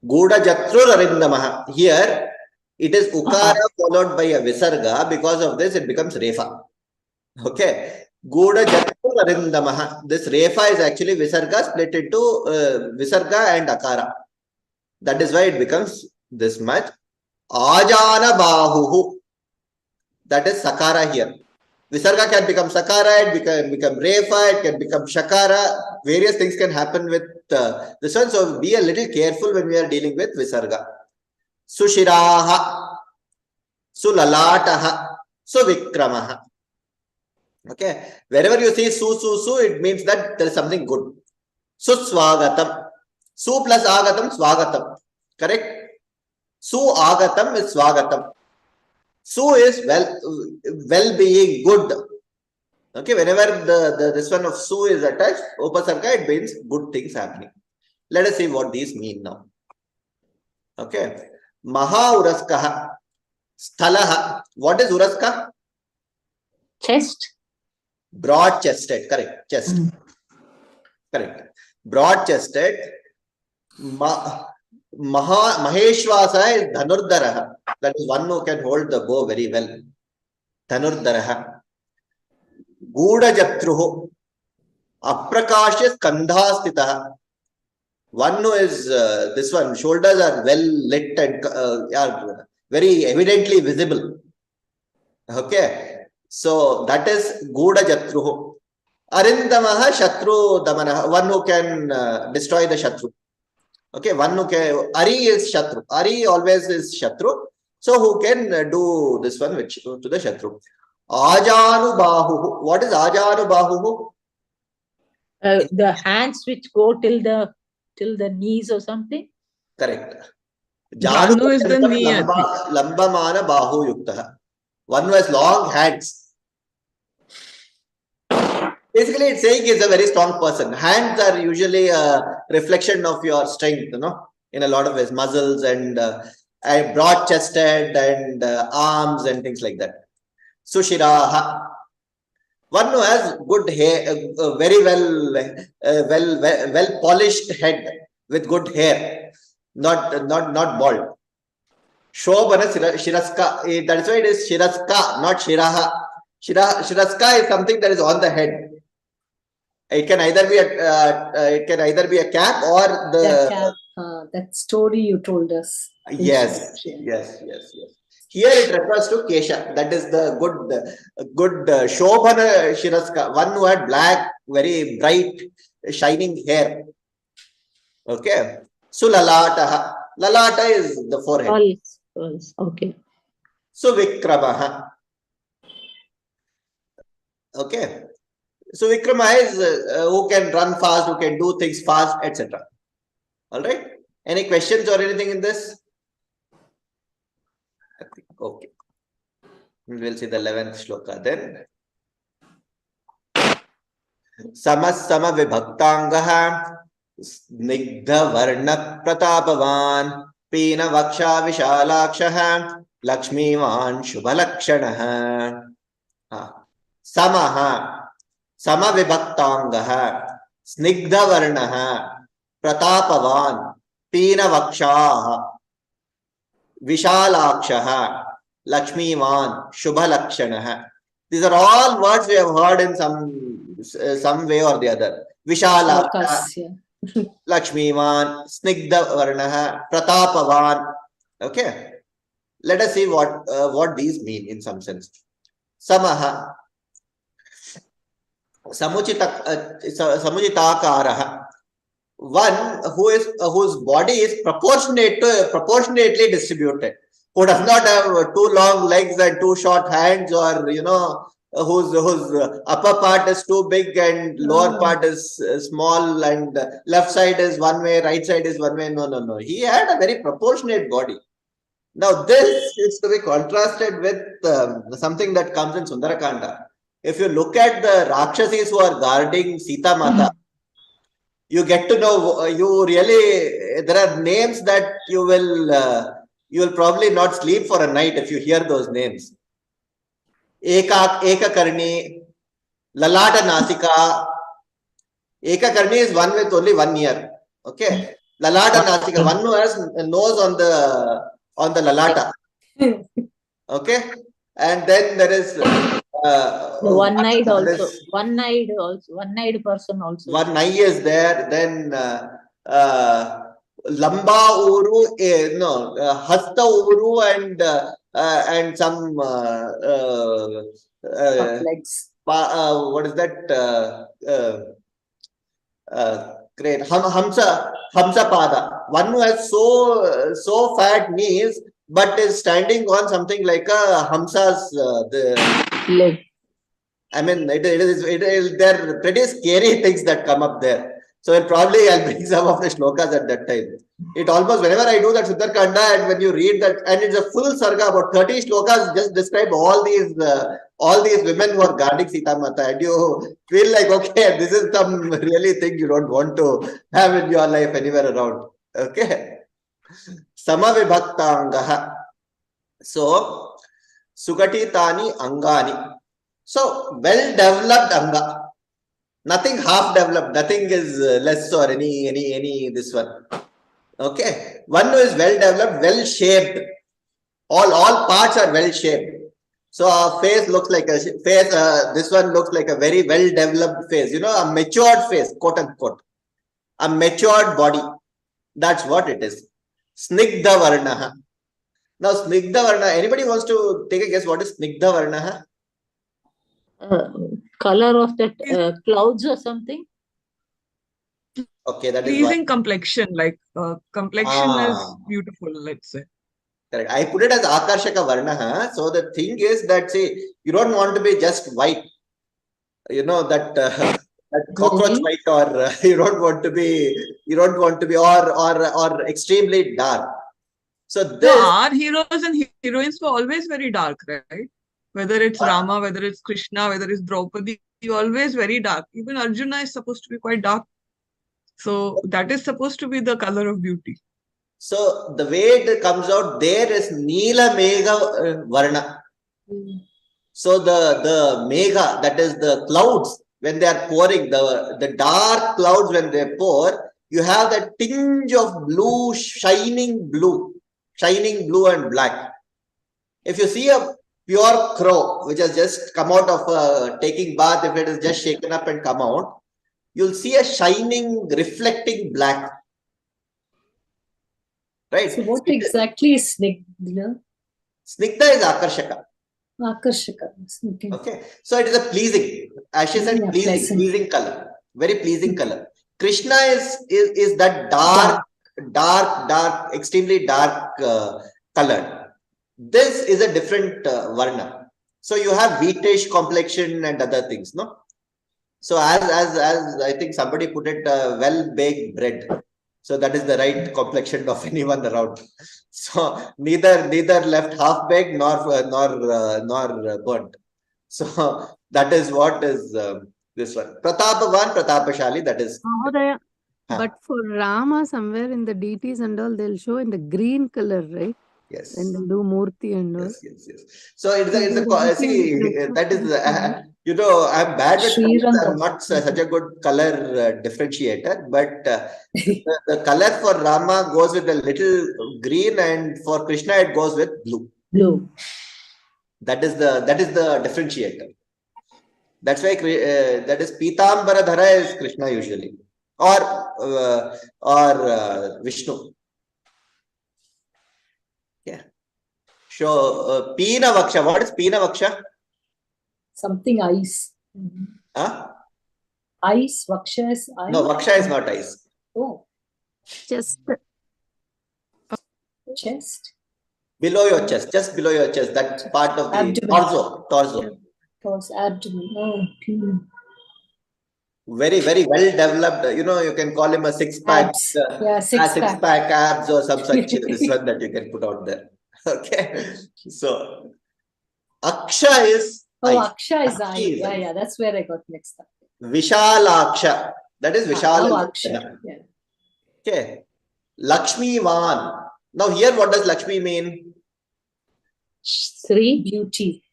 Guda Jatrur Arindamaha. Here it is Ukara followed by a Visarga. Because of this, it becomes Refa. Okay. Guda Jatrur Arindamaha. This Refa is actually Visarga split into Visarga and Akara. That is why it becomes this much. Ajana Bahuhu. That is Sakara here. Visarga can become Sakara, it can become Refa, it can become Shakara. Various things can happen with this one. So be a little careful when we are dealing with Visarga. Sushiraha, Sulalataha, Suvikramaha. Okay. Wherever you see Su, it means that there is something good. Suswagatam. Su plus Agatam, Swagatam. Correct? Su Agatam is Swagatam. Su is well-being, good. Okay, whenever this one of su is attached, upasarga, it means good things happening. Let us see what these mean now. Okay. Maha uraskaha. Stalaha. What is uraska? Chest. Broad chested. Correct. Chest. Correct. Broad chested. Maheshwasa is dhanurdaraha. That is one who can hold the bow very well. Dhanurdaraha. Guda jatruhu. Aprakashya skandhastitaha. One who is this one, shoulders are well lit and are very evidently visible. Okay. So that is Guda Jatruhu. Arindamaha Shatru Damanaha. One who can destroy the Shatru. Okay. One who can. Ari is Shatru. Ari always is Shatru. So who can do this one which to the Shatru. Ajanu Bahu. What is Ajanu Bahu? The hands which go till the knees or something. Correct. Janu is the knee, I think. Lambamana Bahu Yuktaha. One who has long hands. Basically, it's saying he's a very strong person. Hands are usually a reflection of your strength, in a lot of ways. Muscles and broad-chested and arms and things like that. Sushiraha. One who has good hair, very well polished head with good hair, not bald. Shobhana Shiraska. That is why it is Shiraska, not Shiraha. Shiraska is something that is on the head. It can either be a cap or the That cap, that story you told us. yes. Here it refers to Kesha. That is the good Shobhana Shiraska, one who had black, very bright, shining hair. Okay. Sulalataha. Lalata is the forehead. Okay. Suvikramaha. Okay. So Vikrama is who can run fast, who can do things fast, etc. All right. Any questions or anything in this? Okay. We will see the 11th shloka then. Samasama vibhaktangaha snigdha varna pratapavan pina vaksha vishalakshaha lakshmivan shubhalakshanaha. Samaha Sama vibhaktangaha snigdha varnaha pratapavan pina vakshaha vishalakshaha lakshmivan shubhalakshanaha. These are all words we have heard in some way or the other. Vishalaksha, Focus, yeah. Lakshmivan, Snigdha Varnaha, Pratapavan. Okay. Let us see what these mean in some sense. Samaha. Samuchitakaraha. One whose body is proportionately distributed, who does not have two long legs and two short hands, or whose upper part is too big and lower part is small, and left side is one way, right side is one way. No. He had a very proportionate body. Now this is to be contrasted with something that comes in Sundarakanda. If you look at the Rakshasis who are guarding Sita Mata, you get to know, there are names that you will probably not sleep for a night if you hear those names. Ekakarni, Lalata Nasika. Ekakarni is one with only 1 year. Okay. Lalata Nasika, one who has nose on the Lalata. Okay. And then there is one-eyed also. One-eyed person also. One eye is there. Then Lamba Uru, Hasta Uru and some Legs. what is that? Great. Hamsa Pada. One who has so fat knees, but is standing on something like a Hamsa's leg. I mean, they're pretty scary things that come up there. So I'll bring some of the shlokas at that time. It almost, whenever I do that Sundarkanda, and when you read that, and it's a full sarga, about 30 shlokas just describe all these women who are guarding Sita Mata, and you feel like, okay, this is some really thing you don't want to have in your life anywhere around. Okay. Samavibhaktangaha. So, Sugatitani Angani. So, well-developed Anga. Nothing half-developed, nothing is less or any this one. Okay. One who is well-developed, well-shaped. All parts are well-shaped. So, our face looks like a face, this one looks like a very well-developed face. You know, a matured face, quote unquote. A matured body. That's what it is. Snigdha Varnaha. Now, Snigdha Varna, anybody wants to take a guess what is Snigdha Varnaha? Color of that clouds or something? Okay, that is Pleasing one. complexion, like complexion is beautiful, let's say. Correct. I put it as Akarshaka Varnaha. So the thing is that, say, you don't want to be just white. You know, that cockroach white, or you don't want to be, or extremely dark. So No, this, our heroes and heroines were always very dark, right? Whether it's Rama, whether it's Krishna, whether it's Draupadi, always very dark. Even Arjuna is supposed to be quite dark. So that is supposed to be the color of beauty. so the way it comes out, there is Neela Megha Varna. So the Megha, that is the clouds, when they are pouring, the dark clouds when they pour, you have that tinge of blue, shining blue and black. If you see a pure crow, which has just come out of taking bath, if it is just shaken up and come out, you'll see a shining, reflecting black. Right? So what exactly is Snigdha? Snigdha is Akarshaka. Akarshaka. Okay. Okay. So it is a pleasing, as she said, Yeah, pleasing color. Very pleasing color. Krishna is that dark, extremely dark colored. This is a different Varna. So you have wheatish complexion and other things, no? So as I think somebody put it, well-baked bread. So that is the right complexion of anyone around. So neither left half-baked nor burnt. So that is what is this one. Pratapavan, Pratapashali, that is. Mahodaya, Huh. but for Rama, somewhere in the deities and all, they'll show in the green color, right? Yes. When they do Murti and all. Yes. So it's a see, that is, I'm bad with colors. I'm not such a good color differentiator, but the color for Rama goes with a little green, and for Krishna it goes with blue. Blue. That is the differentiator. That's why that is Pitambara Dhara is Krishna usually, or Vishnu. Yeah. So Pina Vaksha. What is Pina Vaksha? Something ice. Huh? Ice. Vaksha is ice. No, Vaksha is not ice. Oh, Just chest. Below your chest, just below your chest. That's part of the Abdomen. torso. Towards abdomen. Oh, okay. Very, very well developed. You can call him a six-pack. Abs. Yeah, six-pack. Abs or some such this one that you can put out there. Okay. So Aksha is Oh, ice. Aksha is eye. Is Yeah, ice. yeah. That's where I got mixed up. Vishalaksha. That is Vishala. Oh, Aksha. Yeah. Okay. Lakshmi Van. Now here, what does Lakshmi mean? Sri. Beauty.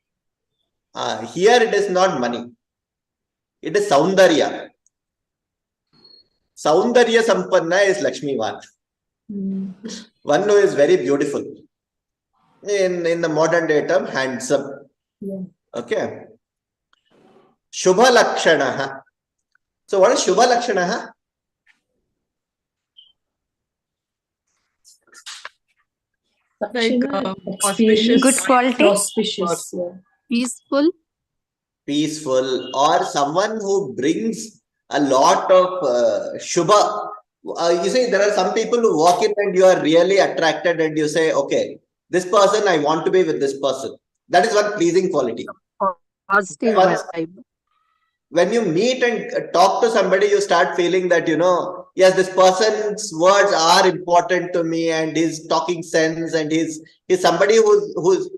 Here it is not money. It is Saundarya. Saundarya Sampanna is Lakshmi Van. One who is very beautiful. In the modern day term, handsome. Yeah. Okay. Shubha Lakshanaha. So what is Shubha Lakshanaha? Like Experience. Good quality. Auspicious. Yeah. peaceful. Peaceful, or someone who brings a lot of Shubha. You see, there are some people who walk in and you are really attracted and you say, okay, this person, I want to be with this person. That is one pleasing quality. Positive Once- vibe. when you meet and talk to somebody, you start feeling that, yes, this person's words are important to me, and he's talking sense, and he's somebody who's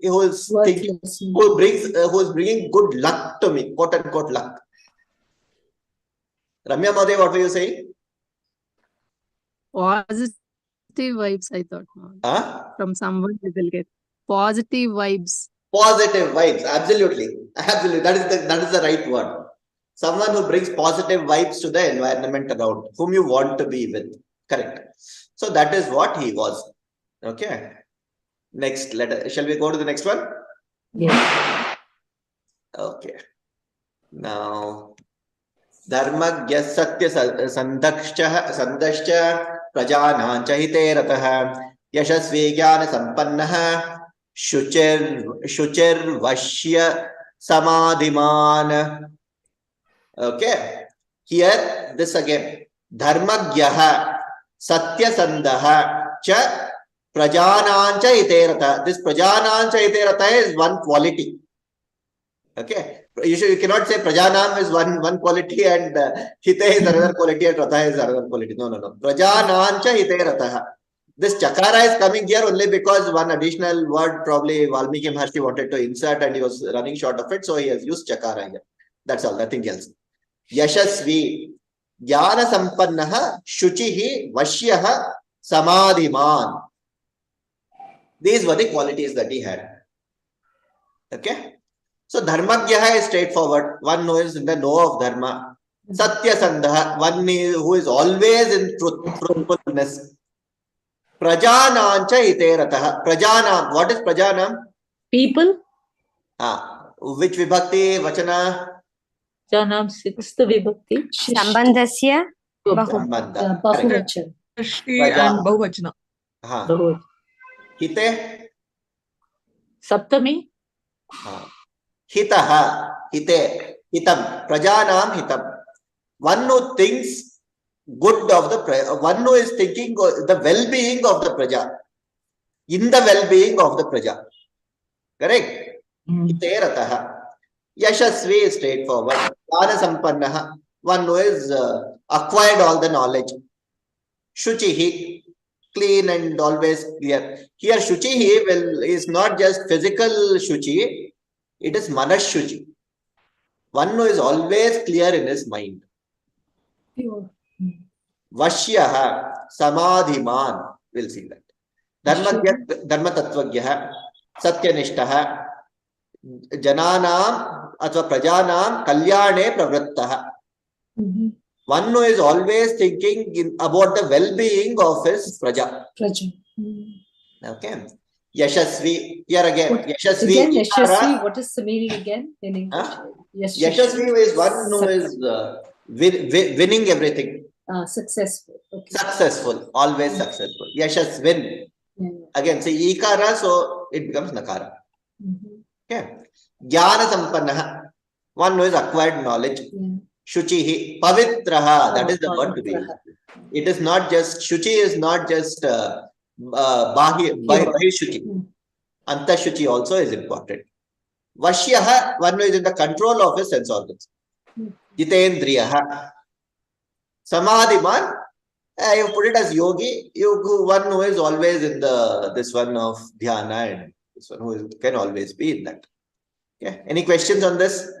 thinking, who's bringing good luck to me, quote unquote luck. Ramya Mode, what were you saying? Positive vibes, I thought. Huh? From someone we will get positive vibes. Positive vibes, absolutely. That is the right word. Someone who brings positive vibes to the environment around, whom you want to be with. Correct. So that is what he was. Okay. Next, shall we go to the next one? Yes. Okay. Now, Dharmagya Satya Sandashcha Prajanancha Hite Ratah Yashasvi Jnana Sampannaha Shuchir Vashya Samadhiman. Okay. Here, this again. Dharmagyaha Satya Sandaha Cha Prajanancha Iterata. This Prajanancha Iterata is one quality. Okay. You cannot say Prajanam is one quality and Hite is another quality and Ratha is another quality. No. Prajanancha Iterata. This Chakara is coming here only because one additional word probably Valmiki Maharshi wanted to insert and he was running short of it. So he has used Chakara here. That's all, nothing else. Yashasvi Jnana Sampannaha Shuchihi Vashyaha Samadhiman. These were the qualities that he had. Okay. So Dharmagyaha is straightforward. One who is in the know of Dharma. Satya Sandha, one who is always in truthfulness. Prajanancha iterataha. Prajanam. What is Prajanam? People. Which vibhakti, vachana? Prajanam, sixth vibhakti. Sambandhasya Sambandha. Bahuvachan. Shri and Bahuvachana. Bahuvachana. Hite? Saptami. Hitaha, hite, hitam, prajanam hitam. One who thinks good of the one who is thinking the well-being of the praja, in the well-being of the praja. Correct? Hite rataha. Yashasvi is straightforward. Jnana sampannaha, one who is acquired all the knowledge. Shuchihi, clean and always clear. Here Shuchihi is not just physical Shuchi. It is Manas Shuchi. One who is always clear in his mind. Pure. Vashyaha Samadhiman. We'll see that. Dharma Tattvagyaha Satyanishtaha Jananam Athva Prajanam Kalyane Pravrittaha. One who is always thinking about the well-being of his praja. Okay. Yashasvi, here again. Yashasvi. Again, Yashasvi, what is the meaning again in English? Yashasvi is one who is winning everything. Successful. Okay. Successful, always successful. Yashasvin. Again, say Ikara, so it becomes Nakara. Okay. Jnana Sampannaha, one who is acquired knowledge. Shuchihi, Pavitraha, that is the word to be used. It is not just, Shuchi is not just Shuchi. Anta Shuchi also is important. Vashyaha, one who is in the control of his sense organs. Jitendriyaha. Samadhiman, you put it as yogi, one who is always in this one of dhyana, and this one who can always be in that. Okay. Any questions on this?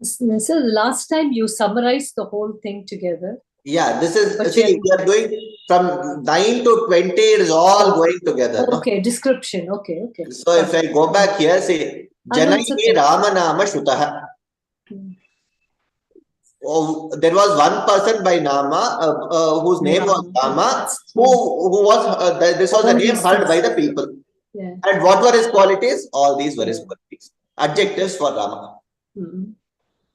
So last time you summarized the whole thing together. Yeah, this is, see, we are doing from 9 to 20, it is all going together. Okay, no? description. Okay. So if I go back here, see, Janaihi Ramanama Shutaha. Oh, there was one person by Nama, whose name was Rama, who was, this was a name heard by the people. Yeah. And what were his qualities? All these were his qualities. Adjectives for Rama.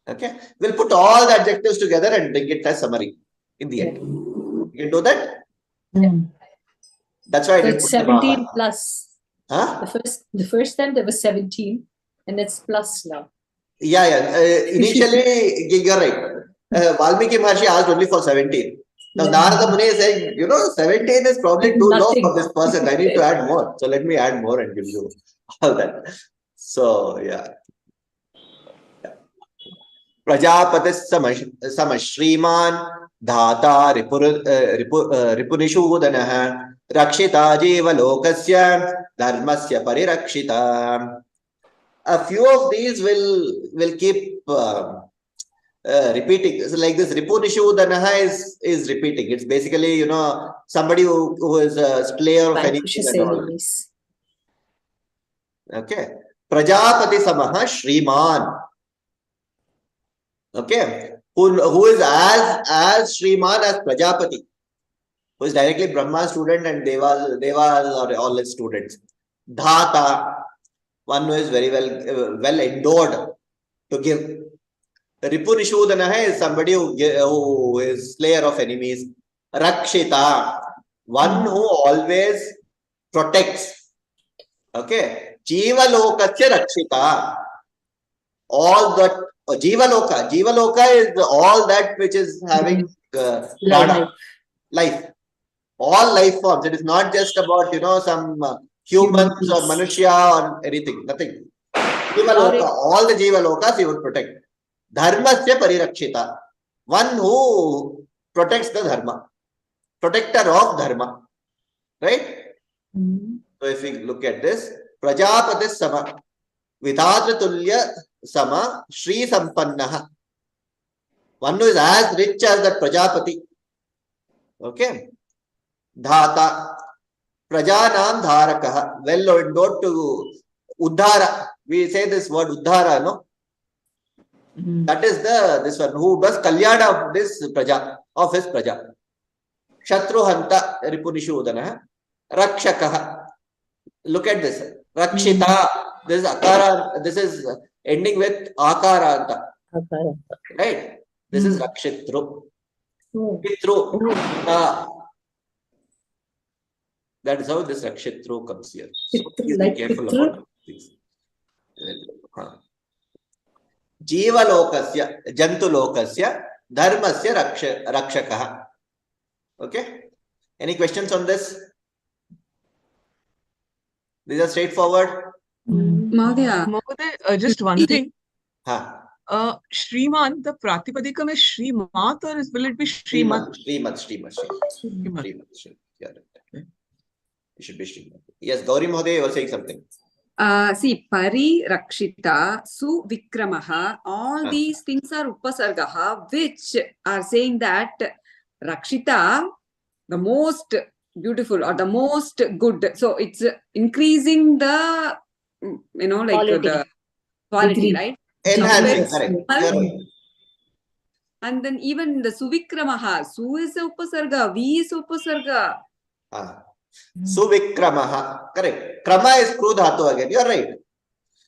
Okay. We'll put all the adjectives together and bring it as summary in the end. You can do that? That's why I didn't It's put them 17 all. plus. Huh? The first time there was 17 and it's plus now. Yeah. Initially, you're right. Valmiki Maharshi asked only for 17. Now, Narada Muni is saying, 17 is probably too low for this person. I need to add more. So, let me add more and give you all that. So, yeah. Prajapati sama Shriman Dhata Ripunishudanaha Rakshita Jiva Lokasya Dharmasya Parirakshita. A few of these will keep repeating. So like this Ripunishudanaha is repeating. It's basically, you know, somebody who is a slayer of enemies Vanquishes and all. enemies. Okay. Prajapati Samaha Shriman. Okay. Who is as Shriman as Prajapati, who is directly Brahma's student and Devas are all his students. Dhata, one who is very well endowed to give. Ripunishudanaha is somebody who is slayer of enemies. Rakshita, one who always protects. Okay. Jiva Lokasya Rakshita. All that Jiva Loka is all that which is having life. All life forms. It is not just about, you know, some humans or Manushya or anything. Nothing. Jiva Loka, all the Jiva Lokas he would protect. Dharmasya Parirakshita. One who protects the Dharma. Protector of Dharma. Right? So if we look at this, Prajapati Sama, Vidhatra Tulya Sama, Shri Sampannaha. One who is as rich as that Prajapati. Okay. Dhata, Prajanam Dharakaha, well endowed to Uddhara. We say this word Uddhara, no? That is this one who does Kalyana of this Praja, of his Praja. Shatruhanta Ripunishudana, Rakshakaha. Look at this. Rakshita. This is Akara. This is ending with Akaranta. Right? This is Rakshitru. Pitru. That is how this Rakshitru comes here. So please be careful about this. Jiva Lokasya, Jantu Lokasya, Dharmasya Rakshakaha. Okay? Any questions on this? These are straightforward. Mahodaya. Mahoday, just one thing. Shriman, the Pratipadikam is Shrimat or will it be Shrimat? Shrimat. Yeah, right. It should be Shrimat. Yes, Gauri Mahoday, you were saying something. See, Pari Rakshita, Su Vikramaha, all these things are Upasargaha, which are saying that Rakshita, the most beautiful or the most good. So it's increasing the, you know, like the quality, right? Enhancing, correct. Right. And then even the Suvikramaha, Su is a Upasarga, V is Upasarga. Suvikramaha, correct. Krama is Kru Dhatu again. You're right.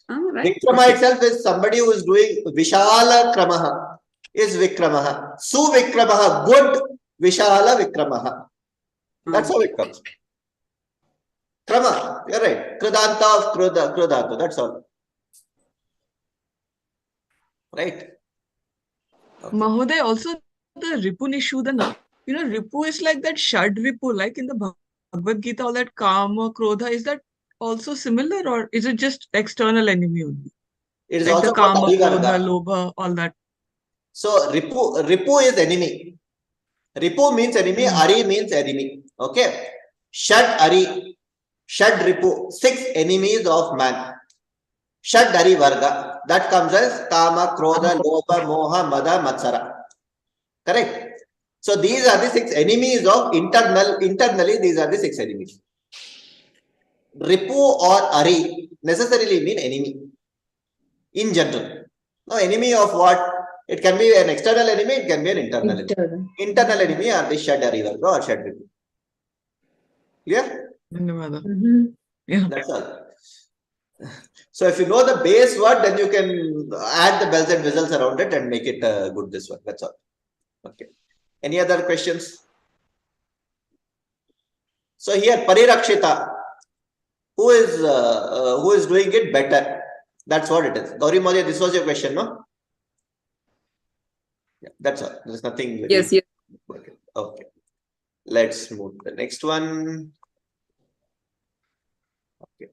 Right. Vikrama itself is somebody who is doing Vishala Kramaha, is Vikramaha. Suvikramaha, good Vishala Vikramaha. That's how it comes. Krama, you're right. Krudanta of Krudhatu, that's all. Right. Okay. Mahoday, also the Ripunishudana, you know, Ripu is like that Shad Ripu, like in the Bhagavad Gita, all that Kama, Krodha, is that also similar or is it just external enemy only? It is like also the Kama, Krodha, Lobha, all that. So Ripu is enemy. Ripu means enemy, Ari means enemy. Okay. Shad Ari, Shad Ripu, 6 enemies of man. Shad Ari Varga, that comes as Kama, Krodha, Lobha, Moha, Mada, Matsara. Correct. So these are the 6 enemies of internally these are the 6 enemies. Ripu or Ari necessarily mean enemy in general. Now enemy of what? It can be an external enemy, it can be an internal enemy. Internal enemy are the Shad Ari Varga or Shad Ripu. Clear? Yeah. That's all. So if you know the base word, then you can add the bells and whistles around it and make it good this one. That's all. Okay. Any other questions? So here, Parirakshita, who is doing it better? That's what it is. Gauri Mahoday, this was your question, no? Yeah, that's all. There's nothing. Very yes. Okay. Let's move to the next one. Okay.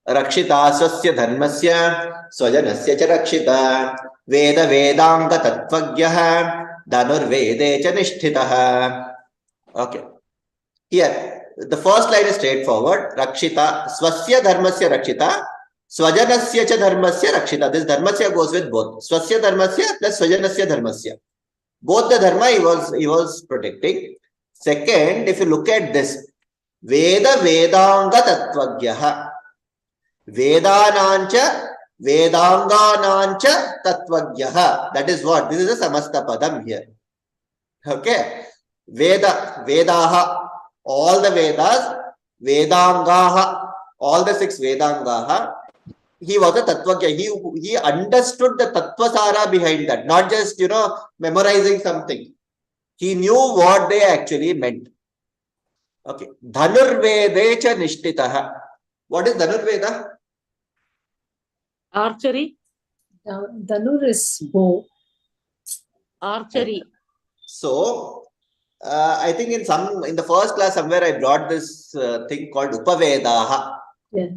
Rakshita swasya dharmasya swajanasya cha rakshita Veda Vedanga Tattvagyaha Dhanurvede cha Nishtitaha. Okay. Here, the first line is straightforward. Rakshita, Swasya Dharmasya Rakshita, Swajanasya cha Dharmasya Rakshita. This Dharmasya goes with both. Swasya Dharmasya plus Swajanasya Dharmasya. Both the Dharma he was protecting. Second, if you look at this, Veda Vedanga Tattvagyaha. Vedanancha Vedanganancha Tattvagyaha. That is what? This is a Samasta Padam here. Okay. Vedaha, all the Vedas, Vedangaha, all the 6 Vedangaha. He was a Tattvagya. He understood the Tattvasara behind that, not just, memorizing something. He knew what they actually meant. Okay. Dhanurvede cha nishtitaha. What is Dhanurveda? Archery. Dhanur is bow. Archery. So, I think in the first class somewhere I brought this thing called Upavedaha. Yeah.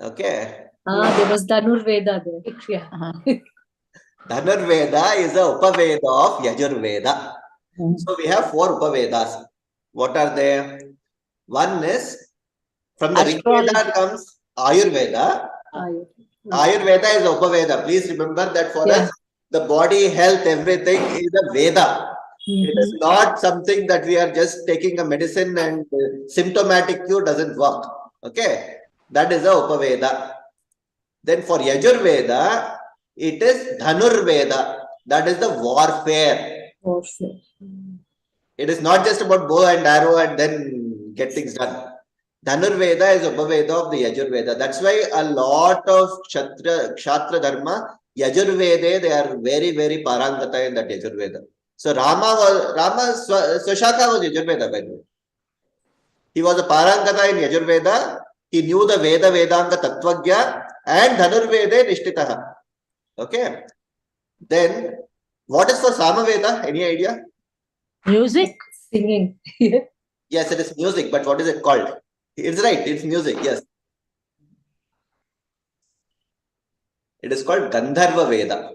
Okay. There was Dhanur Veda there. Yeah. Dhanurveda is a Upaveda of Yajurveda. So we have 4 Upavedas. What are they? One is, from the Rig Veda comes Ayurveda. Ayurveda is Upaveda. Please remember that for us, the body, health, everything is a Veda. It is not something that we are just taking a medicine and symptomatic cure doesn't work. Okay. That is a Upaveda. Then for Yajurveda, it is Dhanurveda. That is the warfare. It is not just about bow and arrow and then get things done. Dhanurveda is Upaveda of the Yajurveda. That's why a lot of Kshatriya Dharma, Yajurveda, they are very, very Parangata in that Yajurveda. So Rama Swashaka was Yajurveda, by the way. He was a Parangata in Yajurveda. He knew the Veda, Vedanga, Tattvagya and Dhanurveda Nishtitaha. Okay. Then, what is for Samaveda? Any idea? Music. Singing. Yes, it is music, but what is it called? It's right, it's music, yes. It is called Gandharva Veda.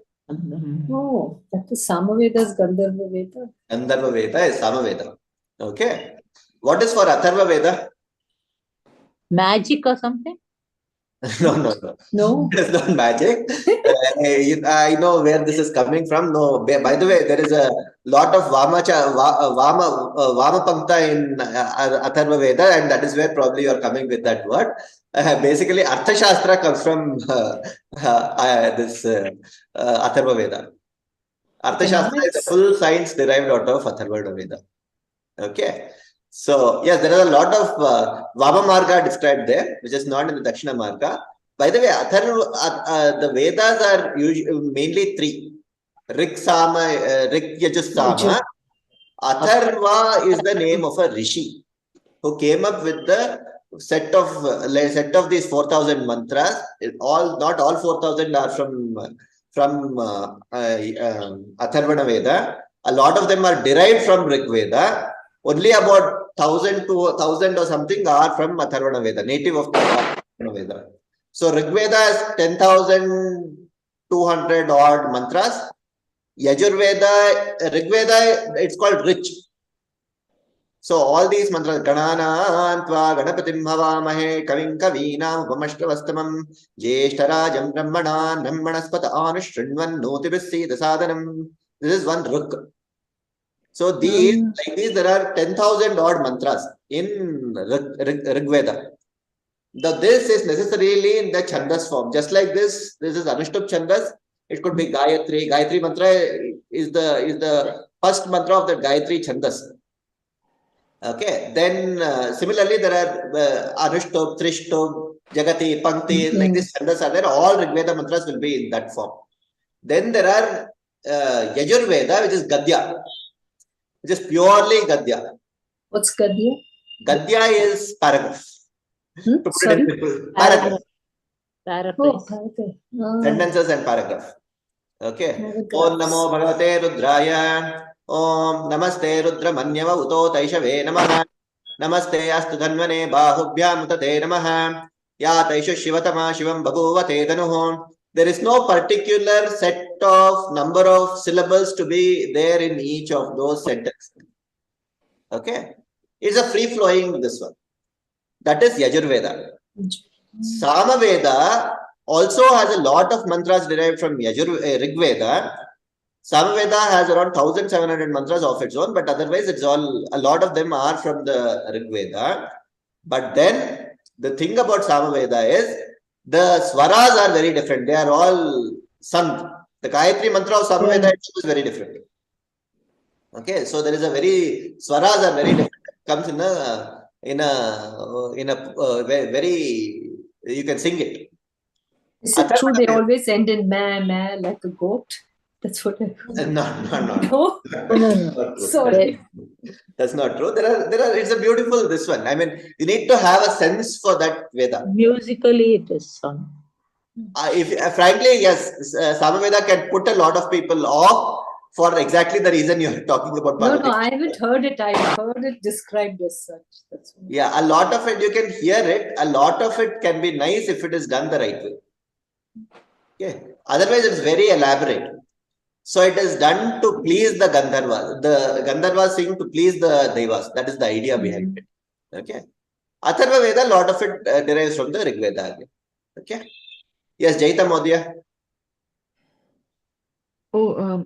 Oh, that is Samaveda's Gandharva Veda. Gandharva Veda is Samaveda. Okay. What is for Atharva Veda? Magic or something? No. It is not magic. I know where this is coming from. No, by the way, there is a lot of Vama Pankta in Atharva Veda, and that is where probably you are coming with that word. Basically, Arthashastra comes from this Atharva Veda. Arthashastra is a full science derived out of Atharva Veda. Okay. So, yes, there is a lot of Vama Marga described there, which is not in the Dakshina Marga. By the way, the Vedas are usually mainly 3. Rig, Sama, Rig, Yajus, Sama. Atharva is the name of a rishi who came up with the set of these 4,000 mantras. Not all 4,000 are from Atharvana Veda. A lot of them are derived from Rig Veda. Only about 1,000 to 1,000 or something are from Atharvana Veda, native of Atharvana Veda. So Rig Veda has 10,200 odd mantras. Yajurveda, Rig Veda, it's called rich. So all these mantras, Gananantva Ganapatim Havamahe Kavim Kavinam Upamashravastamam Jeshtarajam Brahmanaspata Anushrinvan Notibisi Dasadanam. This is one Ruk. So like these, there are 10,000 odd mantras in Rig Veda. This is necessarily in the Chandas form. Just like this is Anushtup Chandas. It could be Gayatri. Gayatri mantra is the first mantra of the Gayatri Chandas. Okay. Then similarly, there are Anushtup, Trishtup, Jagati, Pankti, like this Chandas are there. All Rig Veda mantras will be in that form. Then there are Yajurveda, which is Gadya. Which is purely Gadya. What's Gadya? Gadya is paragraph. Sorry? Paragraph. Paraphrase. Sentences and paragraph. Okay. Om Namo Bhagavate Rudraya. Om Namaste Rudra Manyava Uto Taishave Namaha. Namaste Astu Dhanvane Bahubhyam Utate Namaha. Ya Taishu Shivatama Shivam Bhagavate Danuhon. There is no particular set of number of syllables to be there in each of those sentences. Okay. It's a free flowing this one. That is Yajurveda. Samaveda also has a lot of mantras derived from Rigveda. Samaveda has around 1700 mantras of its own, but otherwise it's all, a lot of them are from the Rigveda. But then the thing about Samaveda is the swaras are very different. They are all sung. The Gayatri mantra of Samaveda is very different. Okay, so there is a very, swaras are very different. It comes in a very, you can sing it. Is it true they always end in meh, like a goat? That's what I heard. No. No? Sorry. That's not true. There are, it's a beautiful, this one. I mean, you need to have a sense for that Veda. Musically, it is sung. Frankly, yes, Samaveda can put a lot of people off for exactly the reason you're talking about No, politics. I haven't heard it. I've heard it described as such. That's all. Yeah, a lot of it, you can hear it. A lot of it can be nice if it is done the right way. Okay. Otherwise, it's very elaborate. So it is done to please the Gandharvas. The Gandharvas sing to please the Devas. That is the idea behind it. Okay. Atharva Veda, a lot of it derives from the Rig Veda. Okay. Yes, Jaita Modia. Oh,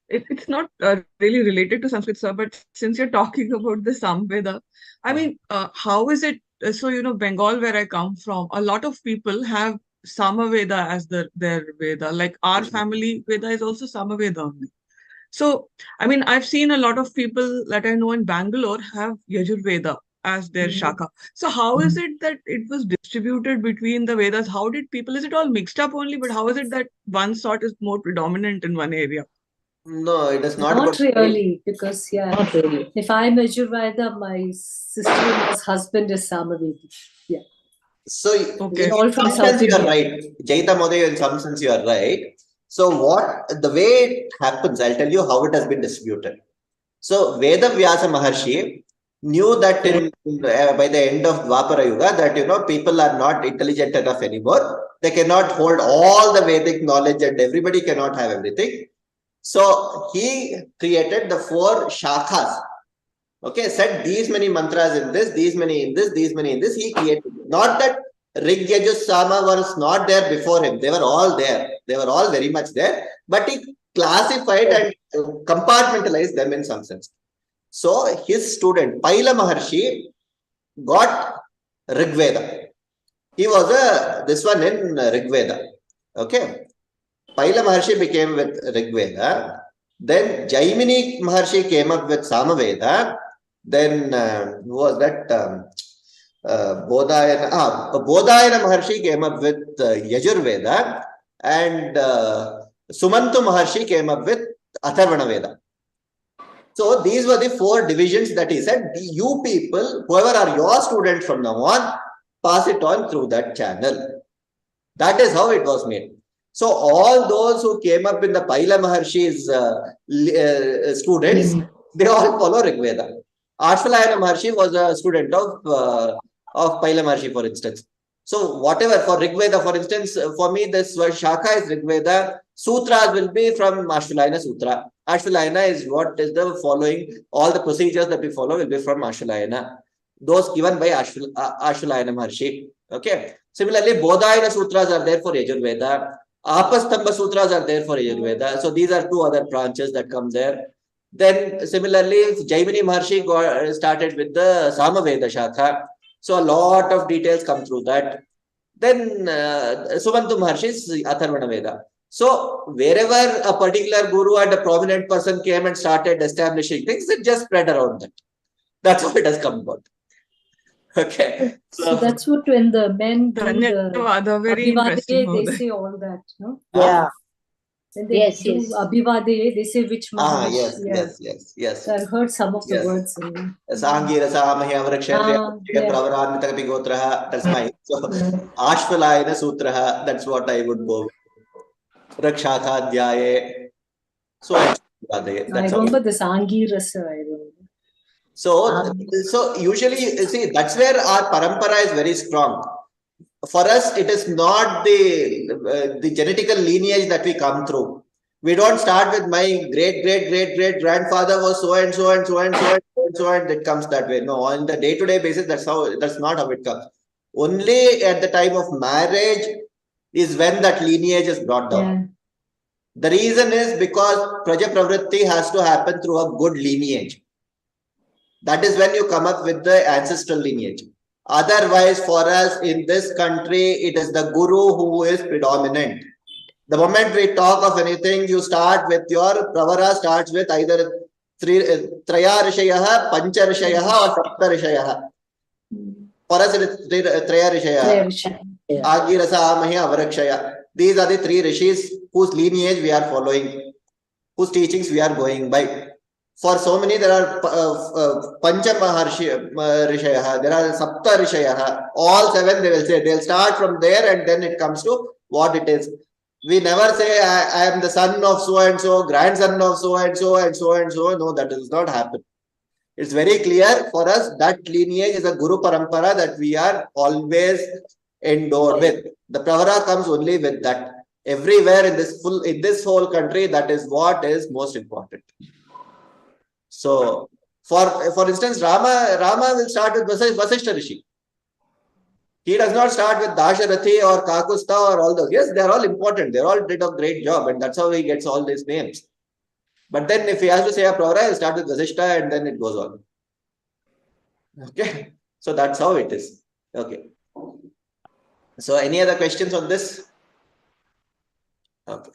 it's not really related to Sanskrit, sir, but since you're talking about the Samveda, I mean, how is it? So, you know, Bengal, where I come from, a lot of people have Samaveda as their Veda. Like our family Veda is also Samaveda only. So, I mean, I've seen a lot of people that I know in Bangalore have Yajurveda as their Shaka. So, how is it that it was distributed between the Vedas? How did people, is it all mixed up only? But how is it that one sort is more predominant in one area? No, it is not. Not really, because Not really. if I'm Yajurveda, my sister-in-law's husband is Samavedi. Yeah. So, Okay. All in from some South sense, you are India. right. Jaita Modia, in some sense, you are right. So, the way it happens, I'll tell you how it has been distributed. So, Veda Vyasa Maharshi knew that by the end of Dwapara Yuga, that, you know, people are not intelligent enough anymore. They cannot hold all the Vedic knowledge and everybody cannot have everything. So, he created the 4 shakhas. Okay, said these many mantras in this, these many in this, these many in this. He created. Not that Rig, Yajus, Sama was not there before him. They were all there. They were all very much there. But he classified and compartmentalized them in some sense. So his student, Paila Maharshi, got Rigveda. He was this one in Rigveda. Okay. Paila Maharshi became with Rigveda. Then Jaimini Maharshi came up with Samaveda. Then who was that? Bodhayana Maharshi came up with Yajurveda, and Sumantu Maharshi came up with Atharvana Veda. So these were the 4 divisions that he said, you people, whoever are your students from now on, pass it on through that channel. That is how it was made. So all those who came up in the Paila Maharshi's students, they all follow Rigveda. Ashvalayana Maharshi was a student of Paila Maharshi, for instance. So whatever, for Rigveda, for instance, for me, this Shaka is Rigveda. Sutras will be from Ashvalayana Sutra. Ashvalayana is what is the following, all the procedures that we follow will be from Ashvalayana. Those given by Ashvalayana Maharshi. Okay. Similarly, Bodhayana Sutras are there for Yajurveda. Apastamba Sutras are there for Yajurveda. So these are 2 other branches that come there. Then similarly, Jaimini Maharshi started with the Samaveda Shakha. So a lot of details come through that. Then Sumantu Maharshi's Atharvana Veda. So wherever a particular guru and a prominent person came and started establishing things, it just spread around that. That's how it has come about. Okay. So that's what when the men do the very Abhivadeye, they say all that, no? Yeah. When they do Abhivadeye, they say which month. Yes. So I've heard some of the words. Sangira Samahya Vrakshatriya Pravaranitakapi Gotraha. That's mine. So Ashvalayana Sutraha, that's what I would go with. Rakshaka Dhyaye. So I remember the Sangirasa, I remember. So usually, see, that's where our parampara is very strong. for us, it is not the genetical lineage that we come through. We don't start with my great grandfather was so and so and so and so and so and it comes that way. No, on the day-to-day basis, that's not how it comes. Only at the time of marriage is when that lineage is brought down. Yeah. The reason is because Praja Pravritti has to happen through a good lineage. That is when you come up with the ancestral lineage. Otherwise, for us in this country, it is the guru who is predominant. The moment we talk of anything, you start with your pravara starts with either Traya Rishayaha, Pancha Rishayaha, or Sapta Rishayaha. For us, it is Traya Rishayaha. Agirasa, Amahya, Avarakshaya. These are the three rishis whose lineage we are following, whose teachings we are going by. For so many, there are Pancha Rishayaha, there are Sapta Rishayaha. All 7 they will say. They'll start from there and then it comes to what it is. We never say, I am the son of so and so, grandson of so and so and so and so. No, that does not happen. It's very clear for us that lineage is a Guru Parampara that we are always endowed with. The Pravara comes only with that. Everywhere in this whole country, that is what is most important. So, for instance, Rama will start with Vasishta Rishi. He does not start with Dasharathi or Kakusta or all those. Yes, they are all important. They all did a great job, and that's how he gets all these names. But then, if he has to say a Pravara, he'll start with Vasishta, and then it goes on. Okay, so that's how it is. Okay. So, any other questions on this? Okay,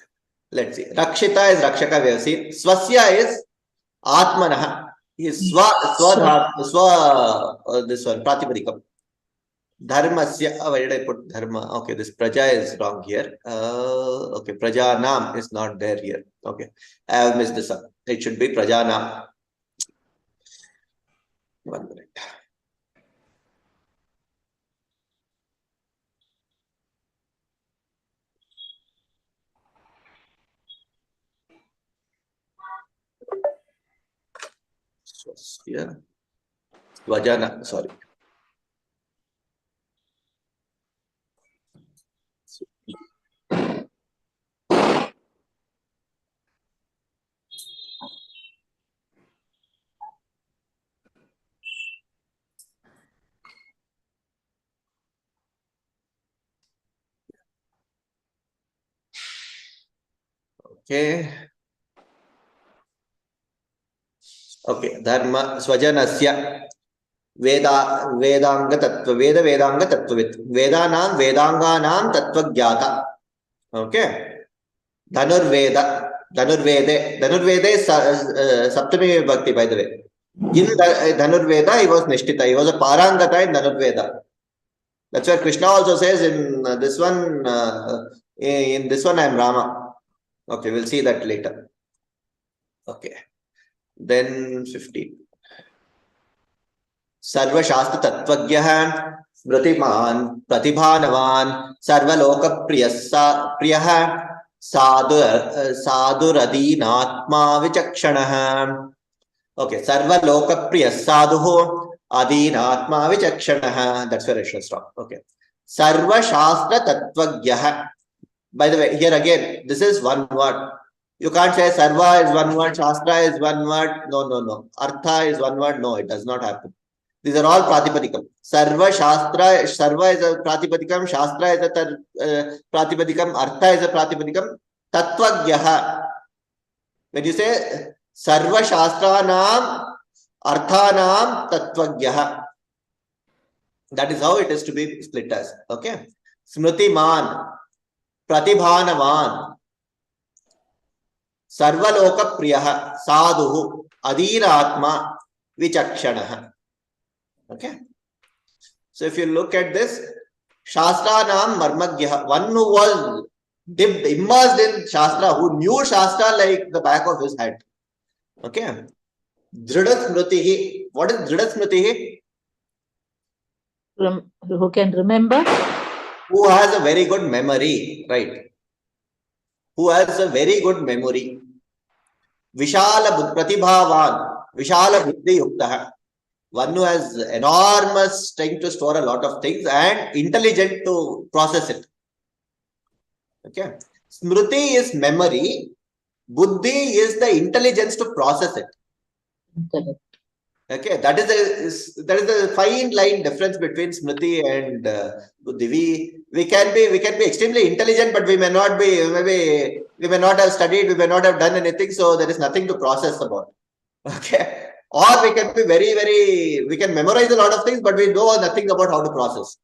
let's see. Rakshita is Rakshaka we have seen. Swasya is Atmanaha. Is this one, Pratipadikam. Dharmasya, where did I put Dharma? Okay, this Praja is wrong here. Okay, Prajanam is not there here. Okay, I have missed this up. It should be Prajanam. 1 minute. Swasya. Vajana, sorry. Okay. Okay. Dharma Swajanasya Vedanga Tattva Vedanga Tattvavit Vedanam Vedanganam Tattvagyata. Okay. Dhanurvede is Saptami Bhakti, by the way. In Dhanurveda, he was Nishtita. He was a Parangata in Dhanurveda. That's why Krishna also says in this one, I am Rama. Okay, we'll see that later. Okay. Then 15. Sarva Shastra Tattvagyaha Smritiman Pratibhanavan Sarva Loka Priyaha Sadhuradinatma Vichakshanaha. Okay, Sarva Loka Priya Sadhu Adinatma Vichakshanaha. That's where I should stop. Okay. Sarva Shastra Tattvagyaha. By the way, here again, this is one word. You can't say Sarva is one word, Shastra is one word. No. Artha is one word. No, it does not happen. These are all Pratipadikam. Sarva is a Pratipadikam, Shastra is a Pratipadikam, Artha is a Pratipadikam. Tattvagyaha. When you say Sarva Shastranam, Arthanam, Tattvagyaha. That is how it is to be split as. Okay. Smritiman, Pratibhanavan, Sarvaloka Priyaha, Sadhu, Adhiratma, Vichakshanaha. Okay. So if you look at this, Shastranam Marmagyaha, one who was immersed in Shastra, who knew Shastra like the back of his head. Okay. Dhrida Smritihi. What is Dhrida Smritihi? Who can remember? Who has a very good memory, right? Who has a very good memory. Vishala Pratibhavan, Vishala Buddhi Yuktaha. one who has enormous strength to store a lot of things and intelligent to process it. Okay. Smriti is memory. Buddhi is the intelligence to process it. Correct. Okay, that is the fine line difference between Smriti and Buddhi. We can be extremely intelligent, but we may not have studied, we may not have done anything, so there is nothing to process about. Okay. Or we can be we can memorize a lot of things, but we know nothing about how to process.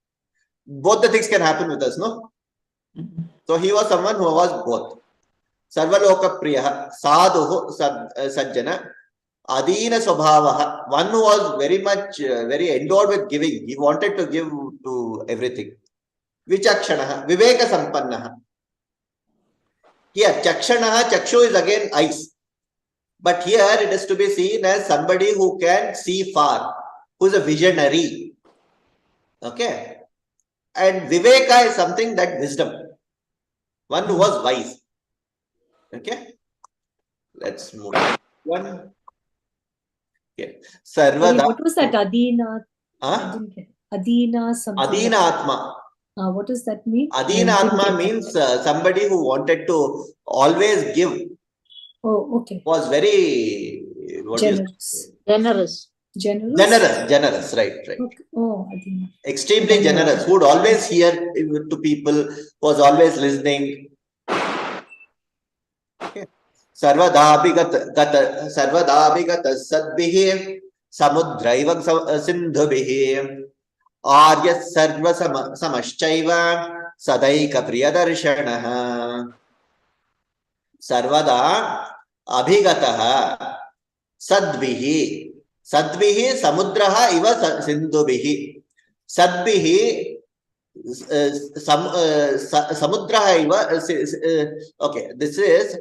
Both the things can happen with us, no? So he was someone who was both. Sarvaloka Priya, Sadhu Sajjana, Adina Swabhavaha, one who was very much, very endowed with giving. He wanted to give to everything. Vichakshanaha, Viveka Sampannaha. Here, Chakshanaha, Chakshu is again eyes. But here it is to be seen as somebody who can see far, who is a visionary. Okay. And Viveka is something that wisdom. One who was wise. Okay. Let's move on. One. Okay. Sorry, Sarvada. what was that? Adina. I Huh? didn't get. Adina something. Adina Atma. What does that mean? Adina I didn't Atma get means that. somebody who wanted to always give. Oh, okay. Was very Generous. Generous. Generous, right. Okay. Oh, Adina. Extremely generous, who would always hear to people, was always listening. Okay. Sarvadabhigata sadbhihi samudraiva sindhubihi arya sarva samaschaiva sadaika priyadarshanaha sarvada abhigataha sadbhihi samudraha iva sindhubihi sadbhihi samudraha iva okay, this is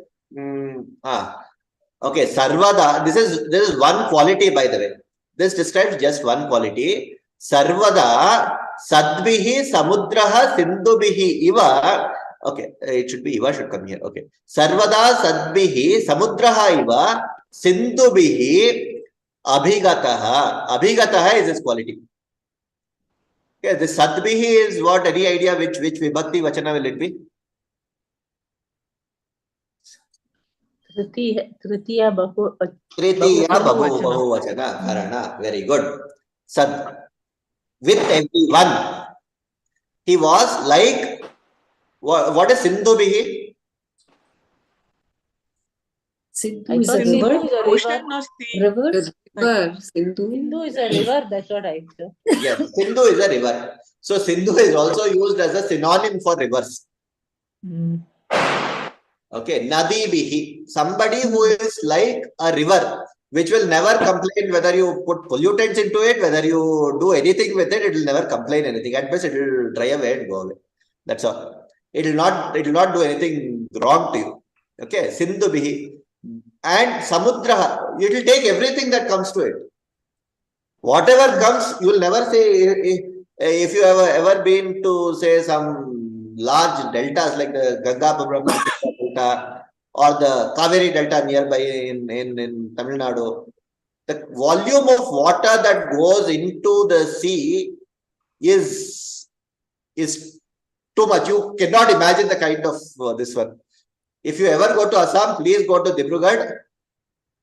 okay, sarvada, this is one quality, by the way. This describes just one quality. Sarvada sadbhihi samudraha sindhubihi iva. Okay, it should be iva, should come here. Okay. Sarvada sadbhihi samudraha iva sindhubihi abhigataha. Abhigataha is this quality. Okay, this sadbhihi is what? Any idea which vibhakti vachana will it be? Tritiya Bahu Bahuvachana. Karana. Very good. Sad. With everyone. He was like, what is Sindhubihi? Sindhu is a river. Ocean or sea? River. Sindhu. Sindhu is a river, that's what I said. Yes, Sindhu is a river. So Sindhu is also used as a synonym for rivers. Okay, Nadi Bihi, somebody who is like a river, which will never complain whether you put pollutants into it, whether you do anything with it, it will never complain anything. At best, it will dry away and go away. That's all. It will not do anything wrong to you. Okay, Sindhu Bihi. And Samudra, it will take everything that comes to it. Whatever comes, you will never say, if you have ever been to say some large deltas like the Ganga Delta or the Kaveri Delta nearby in Tamil Nadu, the volume of water that goes into the sea is too much. You cannot imagine the kind of this one. If you ever go to Assam, please go to Dibrugarh.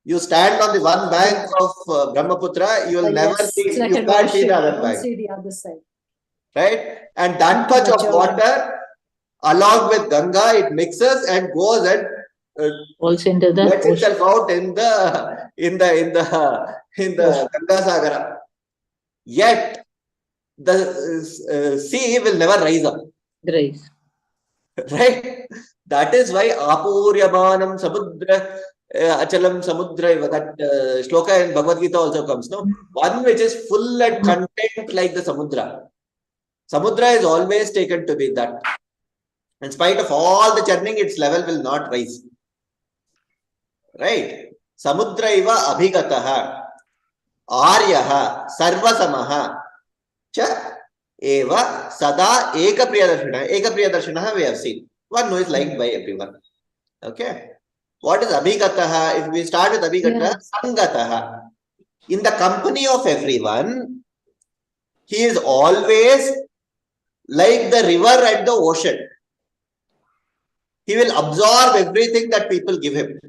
You stand on the one bank of Brahmaputra, you will never see, like you can't see the other bank. See the other side. Right? And that much of water, along with Ganga, it mixes and goes and also into the lets ocean. itself out in the Ganga Sagara. Yet the sea will never rise up. Grace. Right? That is why Apuryamanam Samudra Achalam Samudra, that shloka in Bhagavad Gita also comes. No, one which is full and content like the Samudra. Samudra is always taken to be that. In spite of all the churning, its level will not rise. Right? Samudra iva abhigataha aryaha sarvasamaha cha eva sada eka priyadarshana. Eka priyadarshana we have seen. One who is liked by everyone. Okay. What is abhigataha? If we start with abhigataha, sangataha. In the company of everyone, he is always like the river and the ocean. He will absorb everything that people give him.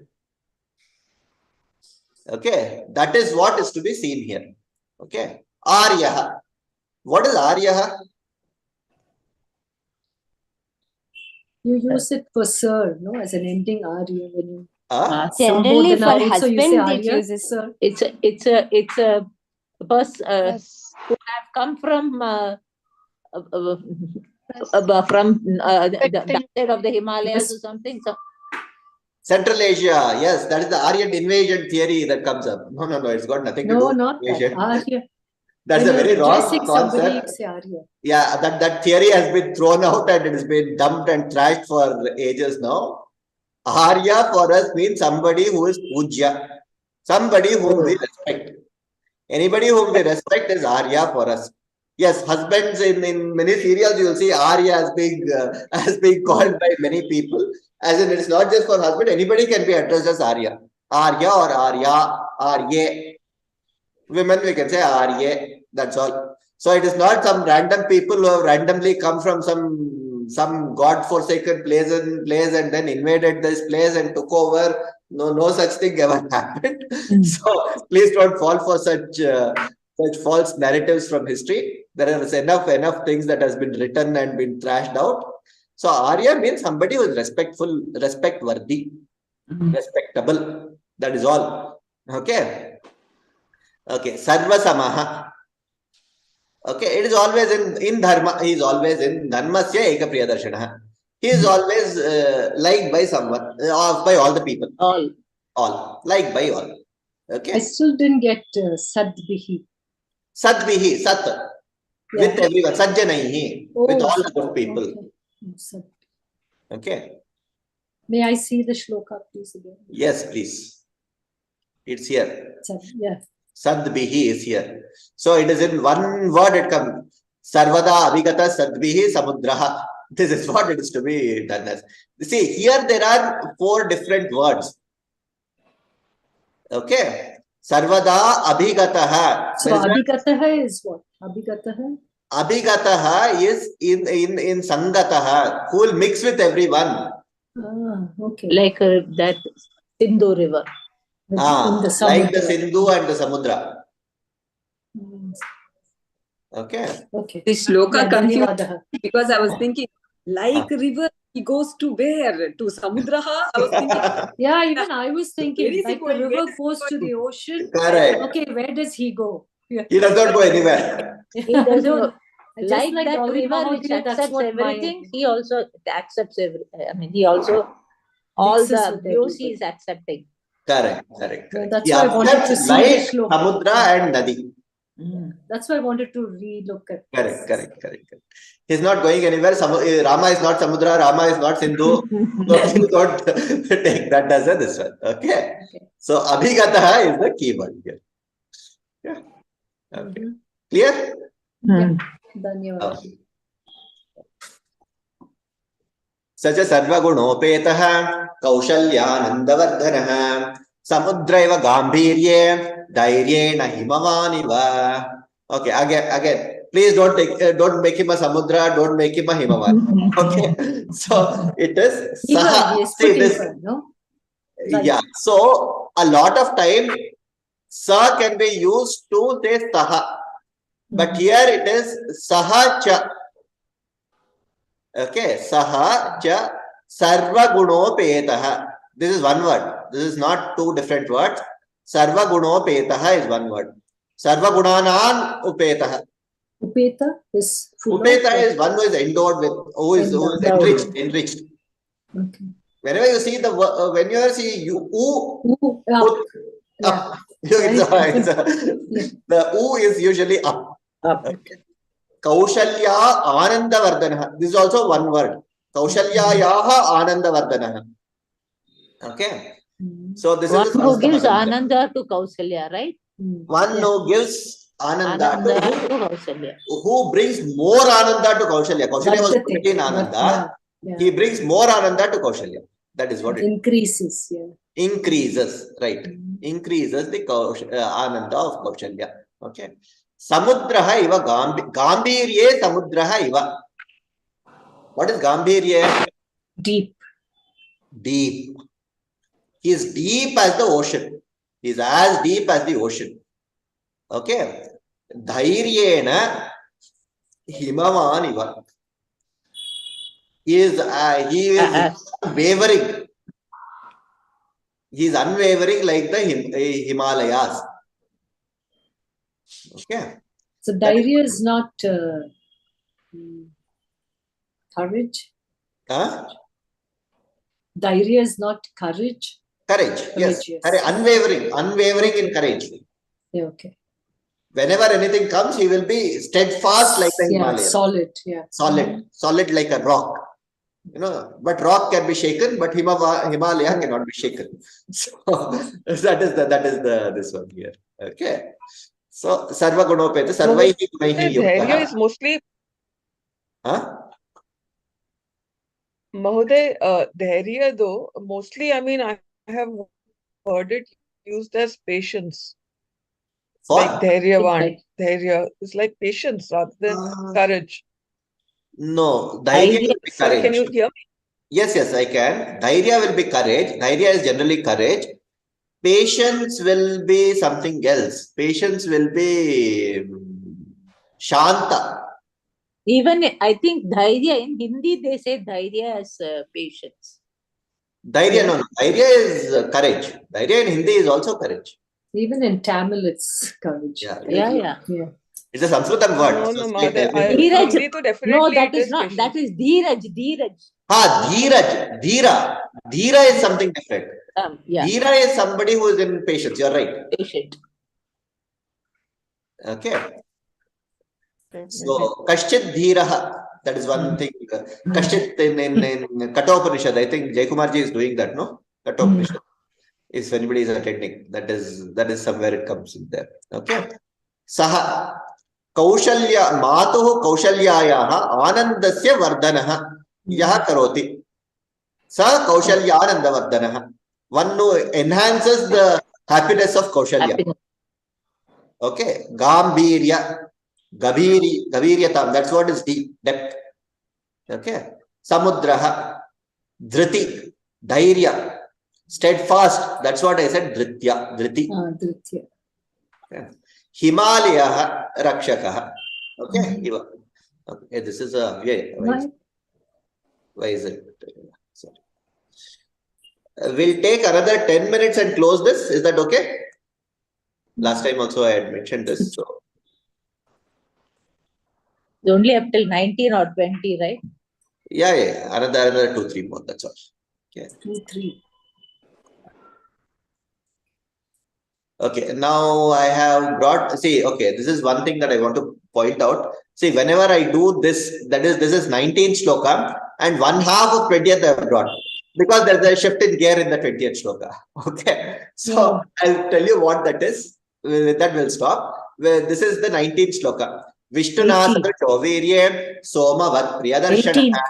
Okay, that is what is to be seen here. Okay, Aryaha. What is Aryaha? You use it for sir, no, as an ending Arya when you Generally, for Sambodhana also you say husband, it Arya, uses sir. It's a person Yes. who have come from the backside of the Himalayas or something. So Central Asia. Yes, that is the Aryan invasion theory that comes up. No. It's got nothing to do No, with not that. invasion. Arya. That's When a very you're wrong addressing somebody, you concept. say Arya. Yeah, that theory has been thrown out and it has been dumped and trashed for ages now. Arya for us means somebody who is Pujya, somebody whom we respect. Anybody whom we respect is Arya for us. Yes, husbands in many serials you will see Arya as being called by many people. As in, it's not just for husband. Anybody can be addressed as Arya, Arya or Arya, Arye. Women we can say Arye. That's all. So it is not some random people who have randomly come from some god-forsaken place and then invaded this place and took over. No such thing ever happened. So please don't fall for such false narratives from history. There is enough things that has been written and been trashed out. So Arya means somebody who is respectful, respect-worthy, respectable. That is all. Okay. Okay. Sarva Samaha. Okay, it is always in dharma. He is always in dharmasya eka priyadarshana. He is always liked by someone, or by all the people. All liked by all. Okay. I still didn't get Sadbihi. Sadvihi, Sat, with everyone, Sajjanaihi, with all the good people. Okay. Sad. Okay. May I see the shloka, please, again? Yes, please. It's here. Sad, yeah. Sadbihi is here. So it is in one word it comes. Sarvada abhigata sadbihi samudraha. This is what it is to be done as. See, here there are 4 different words. Okay. Sarvada abhigataha. So abhigataha is what? Abhigataha? Abhigataha is in sangataha, who will mix with everyone. Okay. like that Sindhu river. In the Like the Samudra. Sindhu and the Samudra. Okay. Okay. This shloka confused Dhanyavadaha. because I was thinking, like river, he goes to where? To Samudraha? I was thinking, Yeah, even I was where thinking, is he like the going? river goes to the ocean. Correct. Okay, where does he go? Yeah. He does not go anywhere. He doesn't No, I just like that Gauri river which Mahodaya, that's accepts what everything. my- He also accepts he also all Mixes the with abuse he everybody. is accepting. Correct. Yeah, that's He why I wanted to accepts see the like shloka. Samudra and Nadi. That's why I wanted to re-look at this. Correct. He's not going anywhere. Rama is not Samudra. Rama is not Sindhu. So please don't take that as this one. Okay. So abhigataha is the key word here. Yeah. Okay. Clear? Dhanyavadaha. Okay. स च सर्वगुणोपेतः कौशल्यानन्दवर्धनः समुद्रैव गाम्भीर्ये धैर्येण हिमवानिव. Okay, again, please don't make him a samudra, don't make him a himavan. Okay, so it is saha. Yes, See, this, no? Right. yeah. So a lot of time, sa can be used to say saha, but here it is saha cha. Okay, saha cha sarva gunopetaha. This is one word. This is not 2 different words. Sarva gunopetaha is one word. Sarva gunanan upetaha. Upeta is full Upeta of, is one who is endowed with, who is enriched. Okay. Whenever you see when you see you Up. Yeah. the u is usually up. Okay. Kaushalya Anandavardhana. This is also one word. Kaushalyayaha Anandavardhana. Okay. So this One is the who gives Samstha Ananda to Kausalya, right? One who gives Ananda Ananda to to Kausalya. who brings more Ananda to Kaushalya. Kaushalya was Vardhate. in Ananda. Yeah. He brings more Ananda to Kaushalya. That is what it increases. Yeah. increases. Right. increases the ananda of Kaushalya. Okay. Samudraha iva gambhirye samudraha iva. What is gambhirye? Deep. Deep. He is deep as the ocean. He is as deep as the ocean. Okay. Dhairyena himavan iva. He is unwavering. He is unwavering like the Himalayas. Okay. So Dhairya is not courage. Huh? Dhairya is not courage. Courage. Yes. Yes. Unwavering in courage. Yeah, okay. Whenever anything comes, he will be steadfast like the Himalayas. Solid. Yeah. Solid like a rock. But rock can be shaken, but Himalaya cannot be shaken. So that is this one here. Okay. So Sarva Gunopeta, Sarvaihi Gunaihi Dhairya is mostly Mahoday, Dhairya though, mostly, I mean, I have heard it used as patience. Like Dhairyavan. Dhairya is like patience rather than courage. No, Dhairya will be Sorry, courage. can you hear me? Yes, I can. Dhairya will be courage. Dhairya is generally courage. Patience will be something else. Patience will be Shanta. Even I think dhairya in Hindi they say dhairya as patience. Dhairya, no. Dhairya is courage. Dhairya in Hindi is also courage. Even in Tamil, it's courage. Yeah. It's a Sanskritam word. No, Dheeraj. definitely No, that it is not. patience. That is Dheeraj. Dheeraj. Dheera is something different. Yeah. Dheera is somebody who is in patience. You're right. Patient. Okay. So, Kashchit Dheeraha. That is one thing. Kashchit in Kathopanishad. I think Jaykumarji is doing that, no? Kathopanishad. If anybody is attending, that is somewhere it comes in there. Okay. Saha Kaushalya Matuhu Kaushalyayaha Anandasya Vardanaha Yaha Karoti. Sa Kaushalyananda Vardanaha. One who enhances the happiness of Kaushalya. Okay. Gambhirya. Gaviriyatam. That's what is deep, depth. Okay. Samudraha. Dhriti. Dhairya. Steadfast. That's what I said. Dhritya. Dhriti. Dhritya. Okay. Himalaya Rakshakaha. Okay. Okay. This is a. Why is it? Sorry. We'll take another 10 minutes and close this. Is that okay? Last time also I had mentioned this. So. Only up till 19 or 20, right? Yeah. Another 2-3 more. That's all. Okay. 2-3. Okay. Now I have brought. See. Okay. This is one thing that I want to point out. See. Whenever I do this, this is 19th shloka, and 1/2 of 20th I have brought. Because there's a shift in gear in the 20th shloka. Okay. So I'll tell you what that is. With that we'll stop. This is the 19th shloka. Vishnunasadarsho virye somavat priyadarshana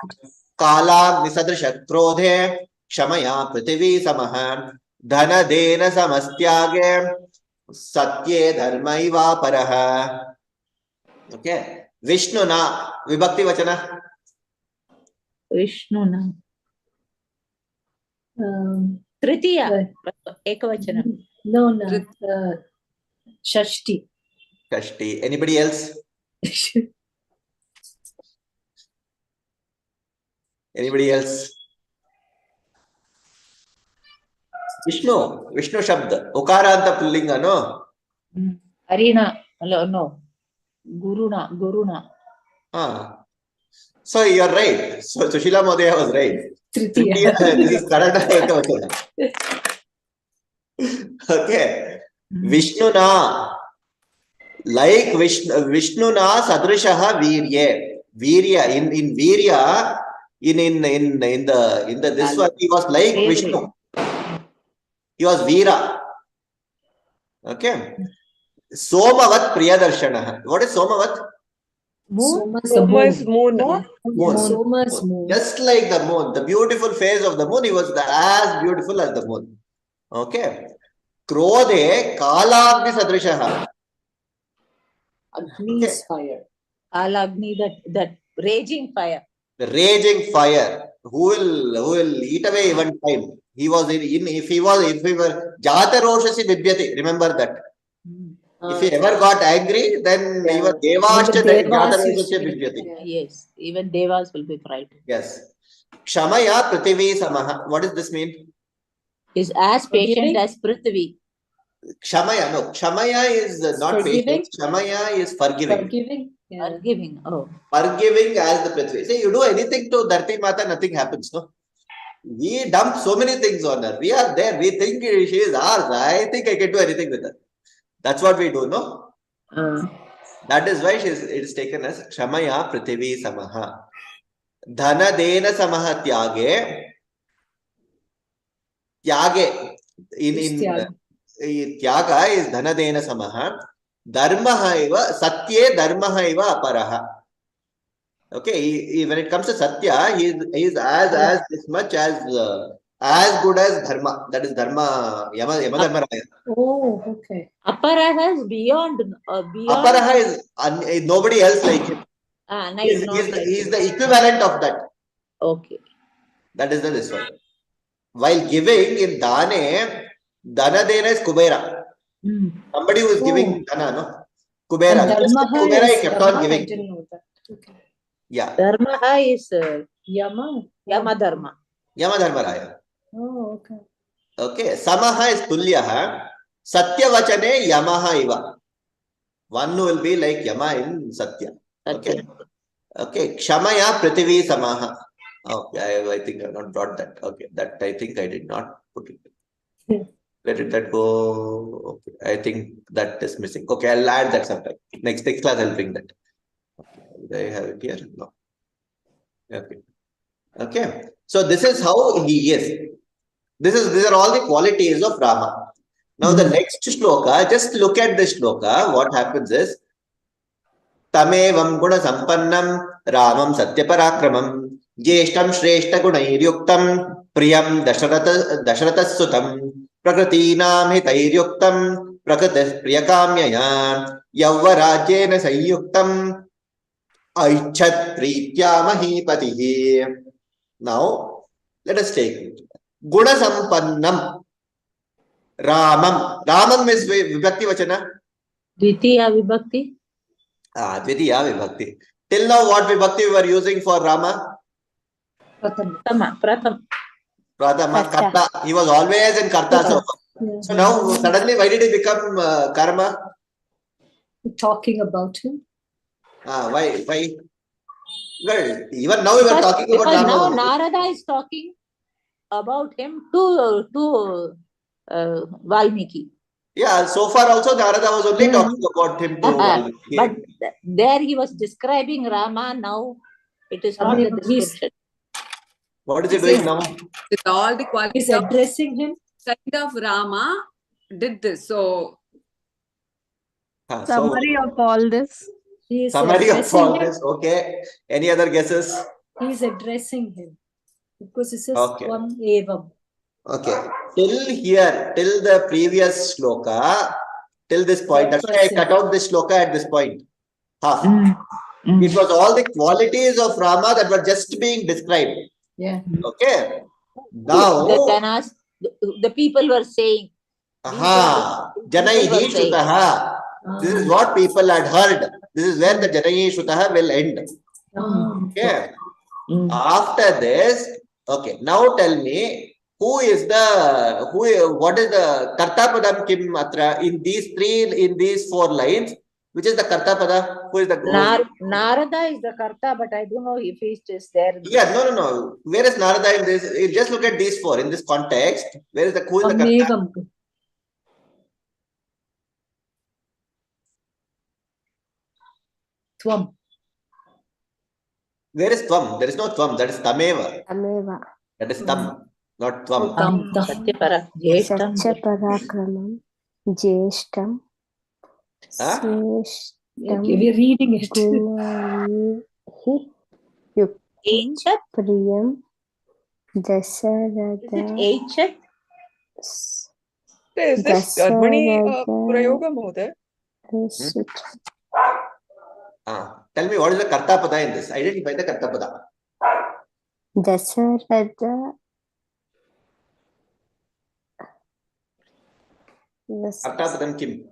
kala nisadrsha krodhe kshamaya prithvi samaha dhanadena samastyage satye dharmaiva paraha. Okay. Vishnuna vibhakti vachana. Vishnuna. Tritiya. Ekavachanam. No. Shashti. Kashti. Anybody else? Anybody else? Vishnu Shabda. Ukaranta Pullinga, no? Arina. No. Guruna. So you're right. So Sushila Modaya was right. Tritiya. This is Karana Ekavachana. Okay. Vishnuna. Like Vishnuna Sadrishaha Virya. Virya. In Virya, in the this one, he was like Vishnu. He was Veera. Okay. Somavat Priyadarshana. What is Somavat? Soma is moon. Soma is moon. Just like the moon, the beautiful face of the moon, he was as beautiful as the moon. Okay. Krodhe Kalagni Sadrishaha. Agni is fire. Alagni, that raging fire. The raging fire. Who will eat away even time? He was if he were Jata Roshasi Bibyati. Remember that. If he ever got angry, then Yeah. even Devashta Even Jata Devas used to Roshasi be- Bibyati. Yeah. Yes, even devas will be frightened. Yes. Kshamaya Prithvi Samaha. What does this mean? Is as patient Forgiving? as Prithvi. Kshamaya, no. Kshamaya is not Forgiving? patience. Kshamaya is forgiving. Forgiving? Yeah. Forgiving. Oh. Forgiving as the Prithvi. See, you do anything to Dharti Mata, nothing happens, no? We dump so many things on her. We are there. We think she is ours. I think I can do anything with her. That's what we do, no? That is why it is taken as Kshamaya Prithvi Samaha. Dhana Dena Samaha Tyage. Tyage. Tyaga is Dhana Dena Samaha. Dharmaha eva Satye Dharmaha eva Aparaha. Okay, when it comes to Satya, he is as much as good as Dharma. That is Dharma, Yama Dharma Raya. Oh, okay. Aparaha is beyond. Aparaha is nobody else like him. He is the equivalent of that. Okay. That is this one. While giving in Dane, Dana Dena is Kubera. Somebody who is giving Dana, no? Kubera. And Just like Dharmaha Kubera, he is kept Dharma? on I giving. didn't know that. Okay. Yeah. Dharma is Yama Dharma. Yama Dharma Raya. Oh, okay. Okay. Samaha is Tulyaha. Satya Vachane Yamaha Iva. One will be like Yama in Satya. Okay. Okay. Kshamaya Prithvi Samaha. Okay. I think I have not brought that. Okay. That I think I did not put it. Let that go. Okay. I think that is missing. Okay. I'll add that sometime. Next class I'll bring that. Okay. Do I have it here? No. Okay. Okay. So this is how he is. These are all the qualities of Rama. Now the next shloka, just look at this shloka. What happens is Tamevam guna sampannam Ramam Satyparakramam Jeshtam Shreshta Gunairyuktam Priyam Dasharatas Sutam Prakritinam Hitairyuktam Prakritis Priyakamyaya Yavvarajena Sayyuktam Aichat Pritya Mahipatihi. Now, let us take it. Guna Sampannam Ramam. Ramam is Vibhakti Vachana. Dvitiya Vibhakti. Dvitiya Vibhakti. Till now, what Vibhakti we were using for Rama? Pratham. Prathama, Karta. He was always in Karta. So now, suddenly, why did he become Karma? Talking about him. Why? Well, even now we were talking about Rama. Now Narada is talking about him to Valmiki. Yeah, so far also Narada was only talking about him to Valmiki. But there he was describing Rama. Now it is not the description. What is he doing now? With all the qualities He's addressing him. kind of Rama did this. So Summary of all this. He is Summary of addressing all him. this. Okay. Any other guesses? He is addressing him. Because it says Okay. Tvam Evam. Okay. Till here, till the previous shloka, till this point. That's why I cut out this shloka at this point. Half. It was all the qualities of Rama that were just being described. Yeah. Okay. Now, the people were saying. Janaihi Shutaha. This is what people had heard. This is where the Janaihi Shutaha will end. Okay. After this, okay. Now tell me, what is the Karta Padam Kim Atra in these four lines? Which is the Karta Pada? Who is the Narada is the Karta, but I don't know if he's just there. Yeah, no. Where is Narada in this? You just look at these four in this context. Who is the Karta? Tvam. Where is Tvam? There is no Tvam. That is Tameva. Tameva. That is Tam, not Tvam. Satyaparakramam. Jeshtam. We're reading it. Yuktam. Priyam. Dasarada. Is this Karmani Prayoga Mohoday? Tell me, what is the Karta Pada in this? Identify the Karta Pada. Dasarada. Karta Padam Kim.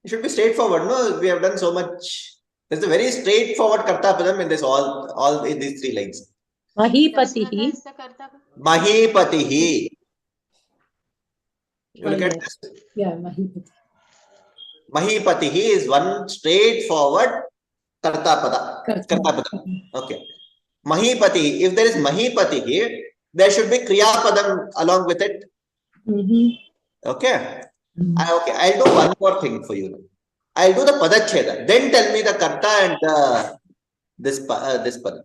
It should be straightforward, no? We have done so much. There's a very straightforward Karta Padam in this all in these 3 lines. Mahipatihi. Mahipatihi. You look at this. Yeah, Mahipati. Mahipatihi is one straightforward Karta Pada. Karta Pada. Okay. Mahipati. If there is Mahipatihi, there should be Kriya Padam along with it. Okay. Okay. I'll do one more thing for you. I'll do the Padacheda. Then tell me the Karta and this Padam.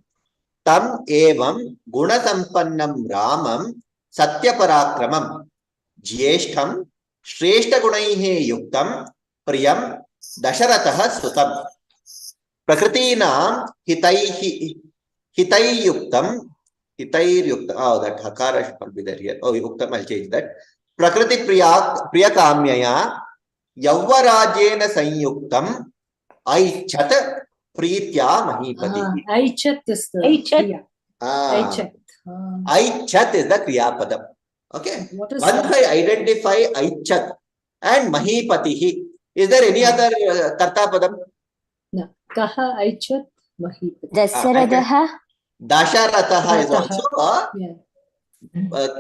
Tam evam guna sampannam ramam satya parakramam jyeshtham shreshta gunaihe yuktam priyam dasharatah sutam prakritinam hitayyuktam. Oh, that hakara should not be there here. Oh, yuktam, I'll change that. Prakriti priyakamyaya yavvarajena sanyuktam aichat Preetya Mahipati. Aichat is the Aichat. Aichat. Aichat is the Kriya Padam. Okay. What is Once I identify Aichat and Mahipatihi, is there any other Karta Padam? No. Kaha Aichat Mahipati. Dasaradaha. Dasharataha is also a Yeah.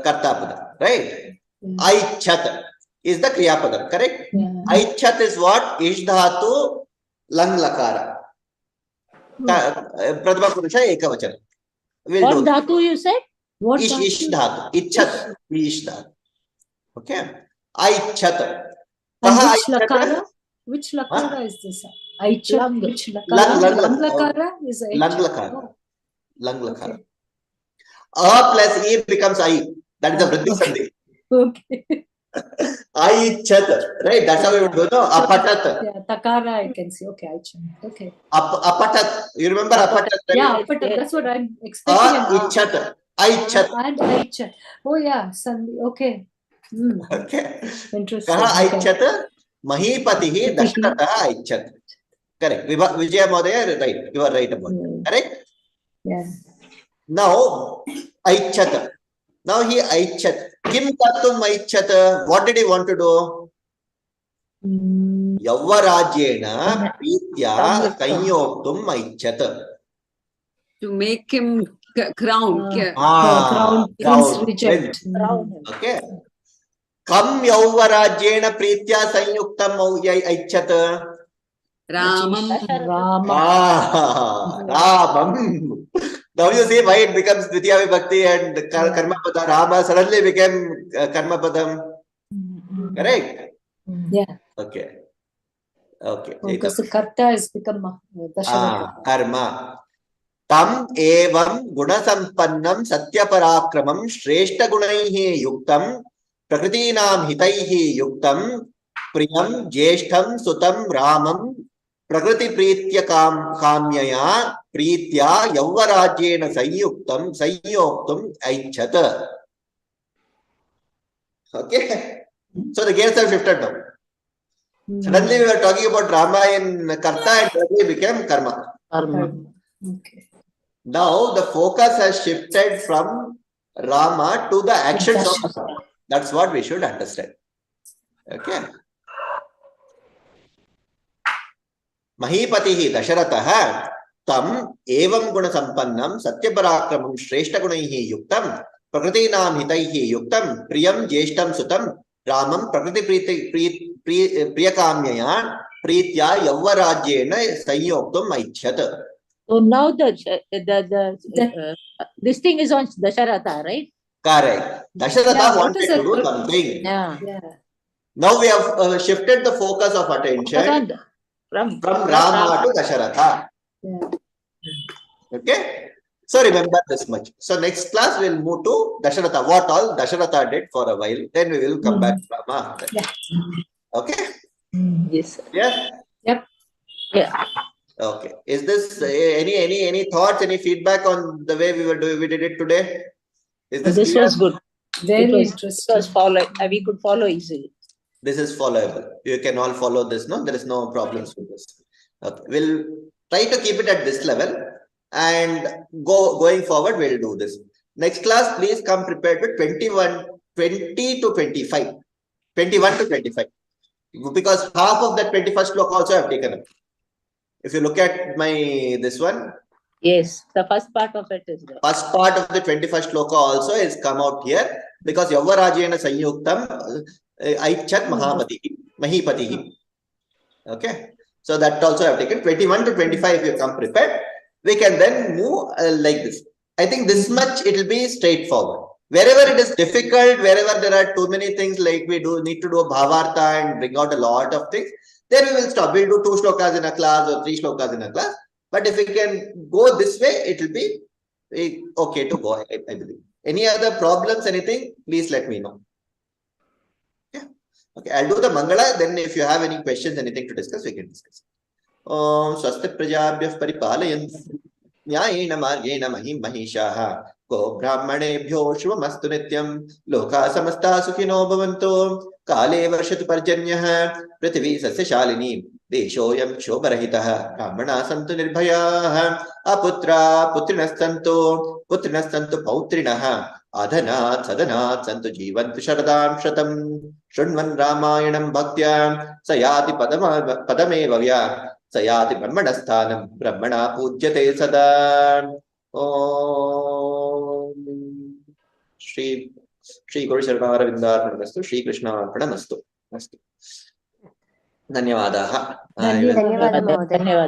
Karta Padam, right? Aichat is the Kriya Padam, correct? Yeah. Aichat is what? Ishdhatu Lang Lakara. Pradhama Purusha Ekavachana. What dhatu you said? What Ish dhatu. Ichat. Ish dhatu. Okay. Aichat. And which lakara is this? Aichat. Lang. Which lakara? Lang lakara is Aichat. Lang lakara. Lang lakara. A plus E becomes I. That is the Vriddhi Sandhi. Okay. Aichat. Right? That's how we would do. No? Apatat. Yeah, takara I can see. Okay, Aichat. Okay. Apatat. You remember Apatat? Yeah, but that's what I'm expecting. Aichat. Aichat. And Aichat. Oh yeah, Sandhi. Okay. Okay. Interesting. Kaha Aichat. Mahipatihi Dasharatah Aichat. Correct. Vijaya Modaya, right. You are right about it. Correct? Yeah. Now, Aichat. Now he Aichat. Kim Kartum Aichat. What did he want to do? Yavvarajyena Preetya Sanyoktum Aichat. To make him crown. Crown prince reject. Okay. Kam Yavvarajyena Preetya Sanyuktam Aichat. Ramam. Ramam. Now you see why it becomes Dvitiya Vibhakti and Karma Padam. Rama suddenly became Karma Padam. Correct? Yeah. Okay. Okay. Because the karta has become Dasharatha. Karma. Tam evam gunasampannam satyaparakramam shreshta gunaihi yuktam prakritinam hitaihi yuktam priyam jyeshtham sutam ramam prakriti preetya kamyaya preetya yavvarajyena sanyoktam aichat. Okay. So the gears have shifted now. Suddenly we were talking about Rama in Karta and suddenly became Karma. Okay. Now the focus has shifted from Rama to the actions of Rama. That's what we should understand. Okay. Mahipatihi Dasharatah tam evam guna sampannam satyaparakramam shreshta gunaihi yuktam prakritinam hitaihi yuktam priyam jyeshtam sutam ramam prakriti priyakamyaya preetya yavvarajyena sanyoktam aichat. So now this thing is on Dasharatha, right? Correct. Dasharatha wanted to do something. Yeah. Now we have shifted the focus of attention from Rama to Dasharatha. Yeah. Okay. So remember this much. So next class we'll move to Dasharatha. What all Dasharatha did for a while. Then we will come back to Rama. Yeah. Okay. Yes. Yeah. Yep. Yeah. Okay. Is this any thoughts, any feedback on the way we did it today? Is This clear? was good. Very It interesting. was we could follow easily. This is followable. You can all follow this, no? There is no problems with this. Okay. We'll try to keep it at this level, and going forward, we'll do this. Next class, please come prepared with 20 to 25. 21 to 25. Because half of that 21st sloka also I have taken up. If you look at this one, Yes, the first part of it is there. first part of the 21st sloka also is come out here, because Yavarajena Sanyuktam Aichat Mahipatihi. Okay. So that also I have taken 21 to 25. If you come prepared, we can then move like this. I think this much it will be straightforward. Wherever it is difficult, wherever there are too many things, like we need to do a bhavartha and bring out a lot of things, then we will stop. We'll do 2 shlokas in a class or 3 shlokas in a class. But if we can go this way, it will be okay to go, I believe. Any other problems, anything, please let me know. Yeah. Okay, I'll do the Mangala. Then if you have any questions, anything to discuss, we can discuss. Swasti Prajabhyah Paripalayantu Nyayena Margena Mahim Mahishaha Go Brahmanebhyo Shubhamastu Nityam Loka Samasta Sukhino Bhavantu Kale Varshatu Parjanyah Prithvi Sasya Shalini Deshoyam Shobharahitah Brahmana Santu Nirbhayaha Aputra Putrinastantu Pautrinaha Adhanat Sadanat Santu Jivantu Sharadam Shatam Shunvan Ramayanam Bhaktya Sayati Padame Vavya Sayati Brahmanasthanam Brahmana Pujyate Sada. Om Shri Guru Sharma Ravindar Shri Krishna Arpanamastu. Dhanyavadaha. ಧನ್ಯವಾದ ಮಹೋದಯ.